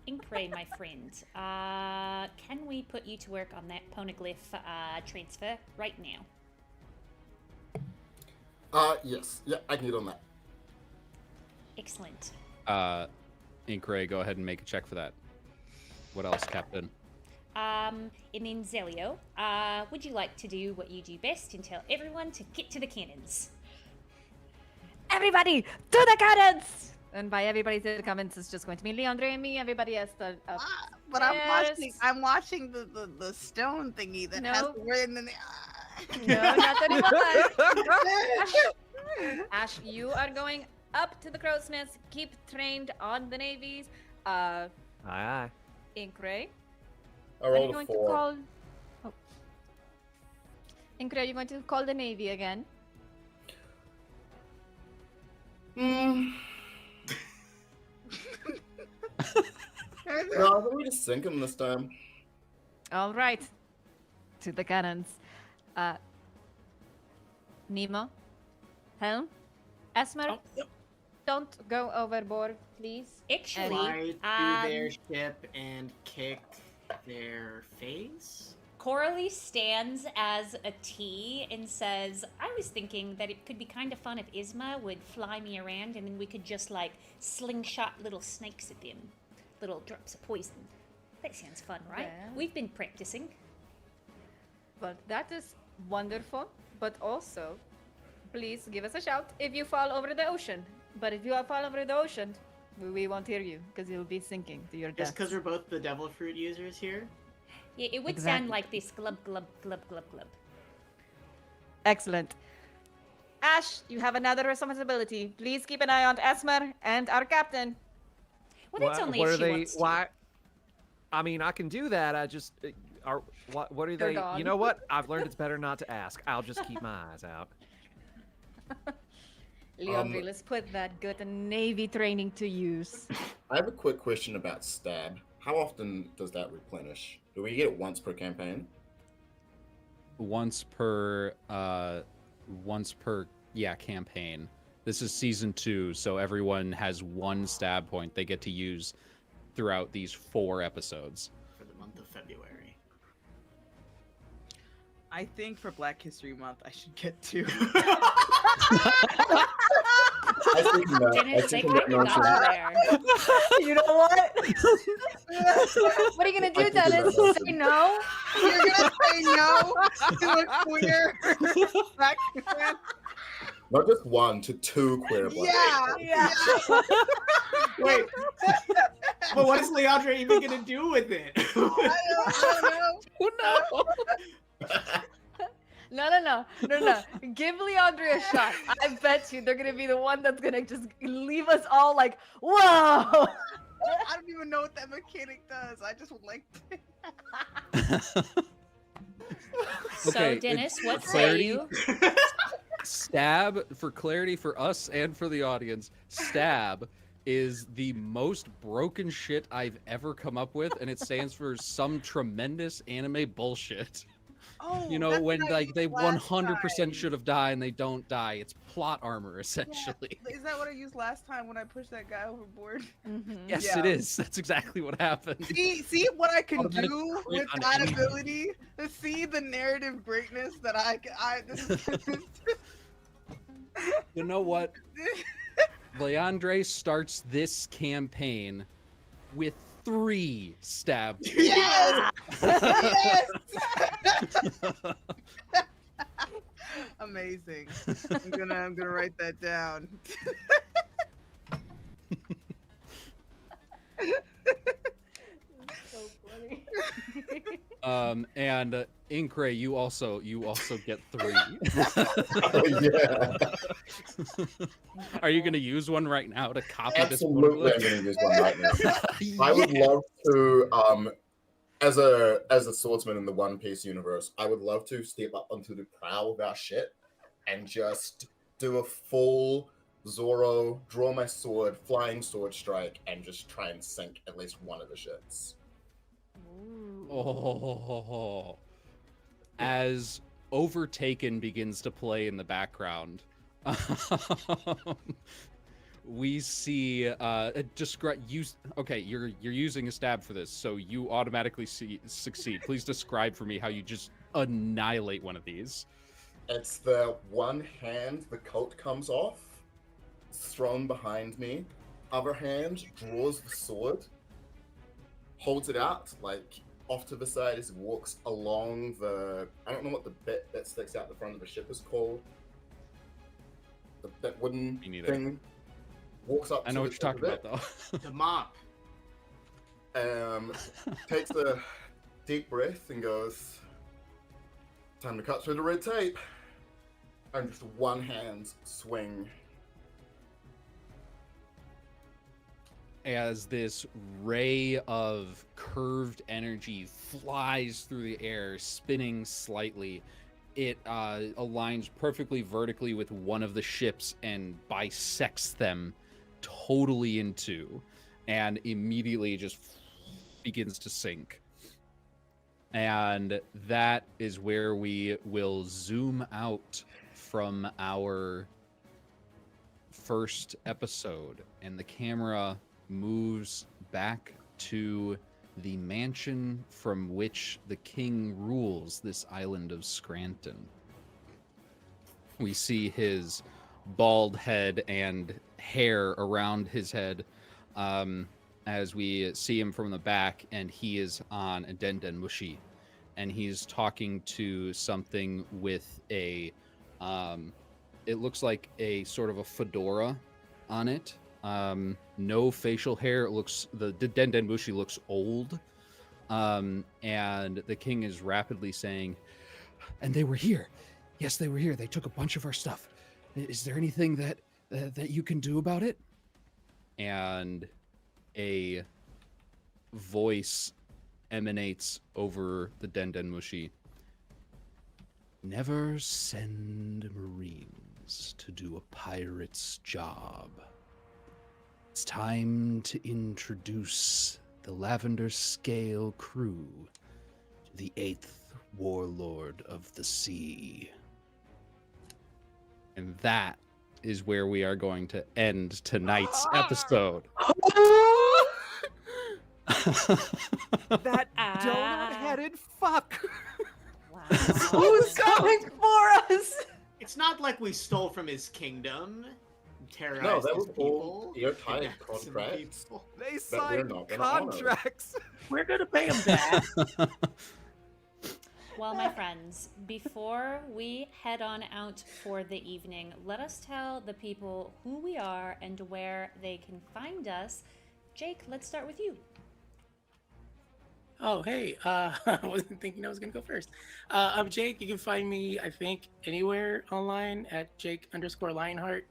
Inkray, my friend, can we put you to work on that poneglyph transfer right now? Yes. Yeah, I can get on that. Excellent. Inkray, go ahead and make a check for that. What else, Captain? And then Zelio, would you like to do what you do best and tell everyone to get to the cannons? Everybody, to the cannons! And by everybody to the cannons, it's just going to be Leandre and me. Everybody has to. But I'm watching the stone thingy that has the word in the. No, not anymore. Ash, you are going up to the crow's nest. Keep trained on the navies. Aye, aye. Inkray. I rolled a 4. Call... Oh. Inkray, are you going to call the navy again? No, let me just sink him this time. All right. To the cannons. Nemo. Helm. Esmer. Oh, yep. Don't go overboard, please. Actually, Fly to their ship and kick their face? Coralie stands as a T and says, I was thinking that it could be kind of fun if Isma would fly me around and then we could just like slingshot little snakes at them. Little drops of poison. That sounds fun, right? Yeah. We've been practicing. But that is wonderful. But also, please give us a shout if you fall over the ocean. But if you fall over the ocean, we won't hear you because you'll be sinking to your death. Just because we're both the devil fruit users here? Yeah, it would sound like this glub, glub, glub, glub, glub. Excellent. Ash, you have another responsibility. Please keep an eye on Esmer and our captain. Well, that's only if she wants to. Why? I mean, I can do that. I just what are they? gone. You know what? I've learned it's better not to ask. I'll just keep my eyes out. Leandre, let's put that good Navy training to use. I have a quick question about stab. How often does that replenish? Do we get it once per campaign? Once per campaign. This is season 2, so everyone has 1 stab point they get to use throughout these 4 episodes. For the month of February. I think for Black History Month, I should get 2. I think no. Dennis, they couldn't have got there. You know what? What are you gonna do, Dennis? Say no? You're gonna say no to a queer black man? Not just 1 to 2 queer black. Yeah. Wait. But what is Leandre even gonna do with it? I don't know. No. Give Leandre a shot. I bet you they're gonna be the one that's gonna just leave us all like, whoa! I don't even know what that mechanic does. I just would like to. So, Dennis, what say you? Stab, for clarity for us and for the audience, stab is the most broken shit I've ever come up with, and it stands for some tremendous anime bullshit. Oh, You know, that's when what I like used they last 100% time. should have died and they don't die. It's plot armor, essentially. Is that what I used last time when I pushed that guy overboard? Yes, Yeah. it is. That's exactly what happened. See what I can Automatic do crit with on that anything. ability? To see the narrative greatness that this is You know what? Leandre starts this campaign with 3 stab. Yes! Yes! Amazing. I'm gonna write that down. So funny. And Inkray, you also get 3. Yeah. Are you gonna use one right now to copy Absolutely, I'm this? going to use one right now. I would love to, as a swordsman in the One Piece universe, I would love to step up onto the prow of our ship and just do a full Zoro, draw my sword, flying sword strike, and just try and sink at least one of the ships. Oh, as Overtaken begins to play in the background, we see describe use. Okay, you're using a stab for this, so you automatically succeed. Please describe for me how you just annihilate one of these. It's the one hand the coat comes off, it's thrown behind me. Other hand draws the sword, holds it out like off to the side as it walks along the. I don't know what the bit that sticks out the front of the ship is called. That wooden thing. Walks up. I know what you're talking about, though. The mop. Takes a deep breath and goes, "Time to cut through the red tape." And just one hand swing. As this ray of curved energy flies through the air, spinning slightly, it aligns perfectly vertically with one of the ships and bisects them totally in two, and immediately just begins to sink. And that is where we will zoom out from our first episode, and the camera moves back to the mansion from which the king rules this island of Scranton. We see his bald head and hair around his head as we see him from the back, and he is on a Denden Mushi, and he's talking to something with a it looks like a sort of a fedora on it. No facial hair. It looks the Denden Mushi looks old, and the king is rapidly saying, "And they were here. Yes, they were here. They took a bunch of our stuff. Is there anything that you can do about it?" And a voice emanates over the Denden Mushi. "Never send Marines to do a pirate's job. It's time to introduce the Lavender Scale crew to the 8th Warlord of the Sea." And that is where we are going to end tonight's episode. That donut-headed fuck. Wow. Who's coming for us? It's not like we stole from his kingdom, terrorized No, that his was all people. airtight kidnapped some contracts. people. They we're signed not gonna honor. contracts. We're gonna pay him back. Well, my friends, before we head on out for the evening, let us tell the people who we are and where they can find us. Jake, let's start with you. Oh, hey, I wasn't thinking I was gonna go first. I'm Jake. You can find me, I think, anywhere online at Jake_Lionheart.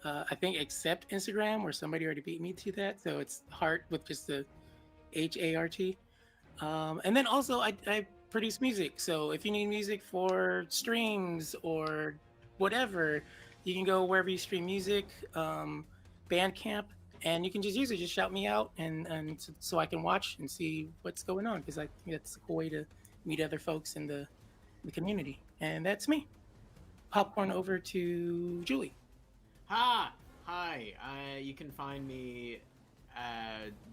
I think except Instagram, where somebody already beat me to that. So it's Heart with just the HART. And then also I produce music. So if you need music for streams or whatever, you can go wherever you stream music, Bandcamp, and you can just use it. Just shout me out, and so I can watch and see what's going on, because I think that's a cool way to meet other folks in the the community. And that's me. Popcorn over to Julie. Hi. You can find me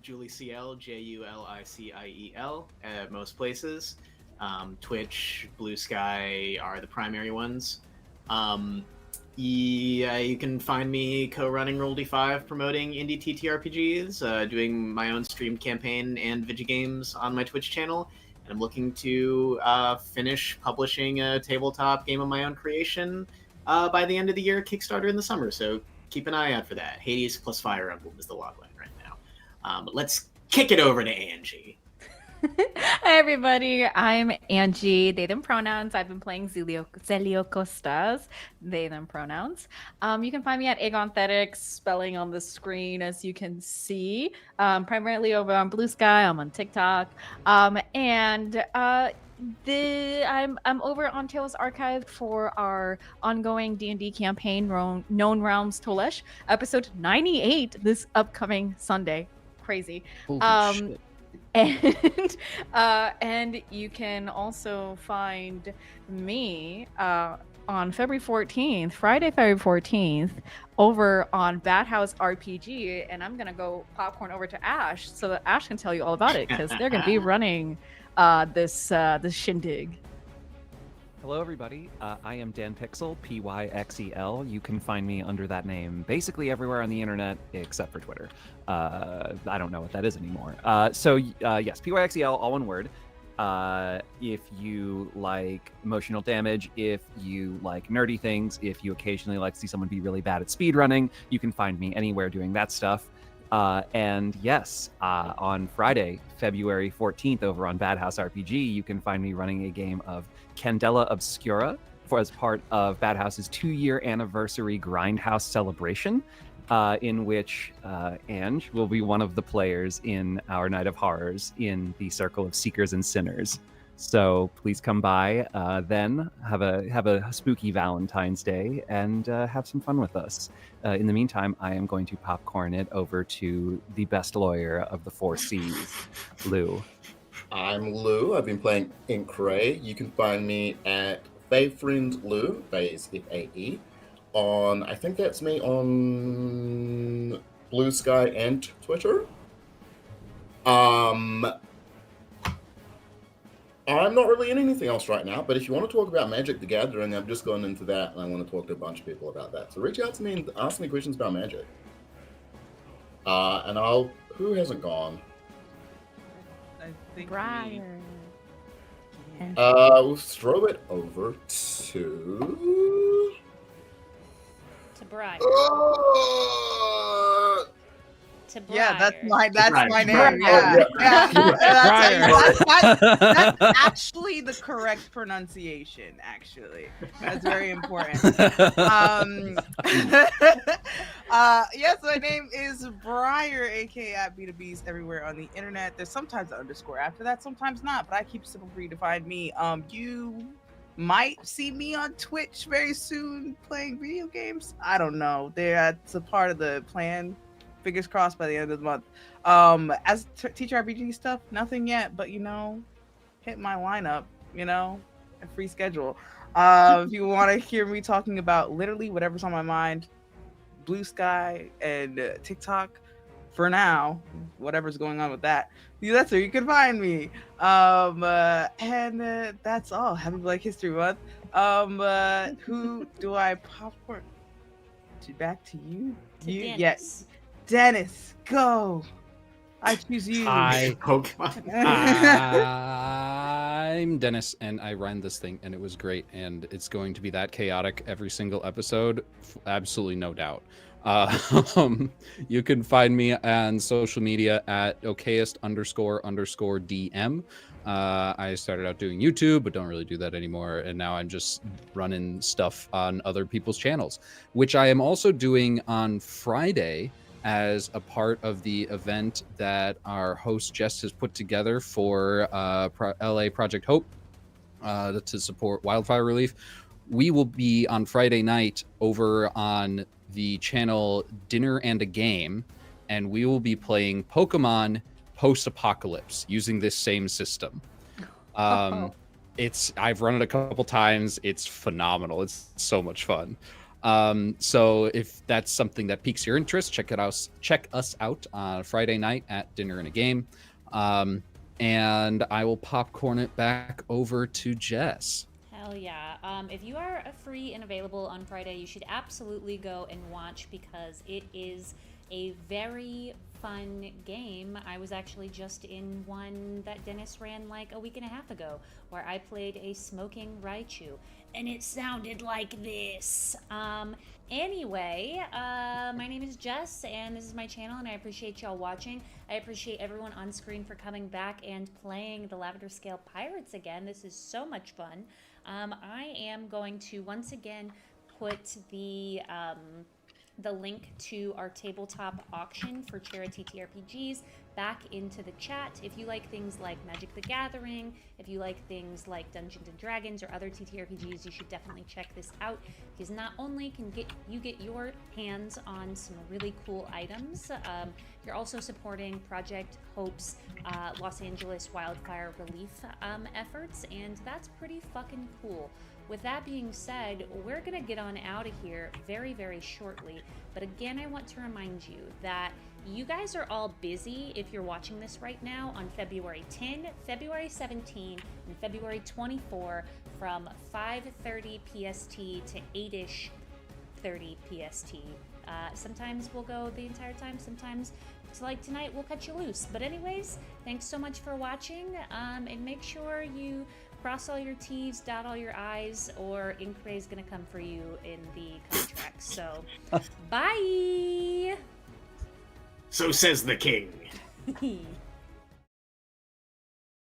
Julie CL, JULICIEL at most places. Twitch, Blue Sky are the primary ones. Yeah, you can find me co-running Roll D5, promoting indie TTRPGs, doing my own streamed campaign and video games on my Twitch channel. And I'm looking to finish publishing a tabletop game of my own creation by the end of the year, Kickstarter in the summer. So keep an eye out for that. Hades plus Fire Emblem is the logline right now. But let's kick it over to Angie. Hi everybody, I'm Angie, they them pronouns. I've been playing Zelio Costas, they them pronouns. You can find me at Agonthetics, spelling on the screen as you can see. Primarily over on Blue Sky, I'm on TikTok. I'm over on Tales Archive for our ongoing D&D campaign, Known Realms Tolesh, episode 98 this upcoming Sunday. Crazy. Holy shit. And you can also find me on February 14th, Friday, February 14th, over on Bad House RPG, and I'm gonna go popcorn over to Ash so that Ash can tell you all about it because they're gonna be running this shindig. Hello, everybody. I am Dan Pixel, PYXEL. You can find me under that name basically everywhere on the internet except for Twitter. I don't know what that is anymore. Yes, PYXEL, all one word. If you like emotional damage, if you like nerdy things, if you occasionally like to see someone be really bad at speedrunning, you can find me anywhere doing that stuff. And yes, on Friday, February 14th, over on Bad House RPG, you can find me running a game of Candela Obscura as part of Bad House's 2-year anniversary Grindhouse celebration, in which Ange will be one of the players in our Night of Horrors in the Circle of Seekers and Sinners. So please come by, then have a spooky Valentine's Day and have some fun with us. In the meantime, I am going to popcorn it over to the best lawyer of the 4 C's, Lou. I'm Lou. I've been playing Ink Ray. You can find me at Fayfriend Lou, Faye is F-A-E, on, I think that's me on Blue Sky and Twitter. I'm not really in anything else right now, but if you want to talk about Magic the Gathering, I've just gone into that and I want to talk to a bunch of people about that. So reach out to me and ask me questions about Magic. Who hasn't gone? I think Briar. We'll throw it over to Briar. To Briar. Yeah, that's my Briar. name. Briar. That's actually the correct pronunciation. Actually, that's very important. Yes, my name is Briar, aka at B2Bs everywhere on the internet. There's sometimes an underscore after that, sometimes not, but I keep it simple for you to find me. You might see me on Twitch very soon playing video games. I don't know. That's a part of the plan. Fingers crossed by the end of the month. As teacher RPG stuff, nothing yet, but hit my lineup, a free schedule. If you want to hear me talking about literally whatever's on my mind, Blue Sky and TikTok, for now, whatever's going on with that, that's where you can find me. And that's all. Happy Black History Month. Who do I popcorn to? Back to you. Dennis. Yes. Dennis, go. I choose you. Hi. Pokemon. I'm Dennis, and I ran this thing, and it was great, and it's going to be that chaotic every single episode, absolutely no doubt. You can find me on social media at okayest__DM. I started out doing YouTube, but don't really do that anymore, and now I'm just running stuff on other people's channels, which I am also doing on Friday as a part of the event that our host Jess has put together for LA Project Hope to support wildfire relief. We will be on Friday night over on the channel Dinner and a Game, and we will be playing Pokemon Post-Apocalypse using this same system. I've run it a couple times. It's phenomenal. It's so much fun. So if that's something that piques your interest, check us out on Friday night at Dinner and a Game. And I will popcorn it back over to Jess. Hell yeah. If you are free and available on Friday, you should absolutely go and watch because it is a very fun game. I was actually just in one that Dennis ran like a week and a half ago where I played a smoking Raichu and it sounded like this. Anyway, my name is Jess and this is my channel and I appreciate y'all watching. I appreciate everyone on screen for coming back and playing the Lavender Scale Pirates again. This is so much fun. I am going to once again put the link to our tabletop auction for Charity TTRPGs back into the chat. If you like things like Magic the Gathering, if you like things like Dungeons and Dragons or other TTRPGs, you should definitely check this out because not only can you get your hands on some really cool items, you're also supporting Project Hope's Los Angeles wildfire relief efforts, and that's pretty fucking cool. With that being said, we're gonna get on out of here very, very shortly. But again, I want to remind you that you guys are all busy if you're watching this right now on February 10, February 17, and February 24 from 5:30 PST to 8-ish 30 PST. Sometimes we'll go the entire time, sometimes it's like tonight we'll cut you loose. But anyways, thanks so much for watching, and make sure you cross all your T's, dot all your I's, or Incray is gonna come for you in the contract. So, bye! So says the king.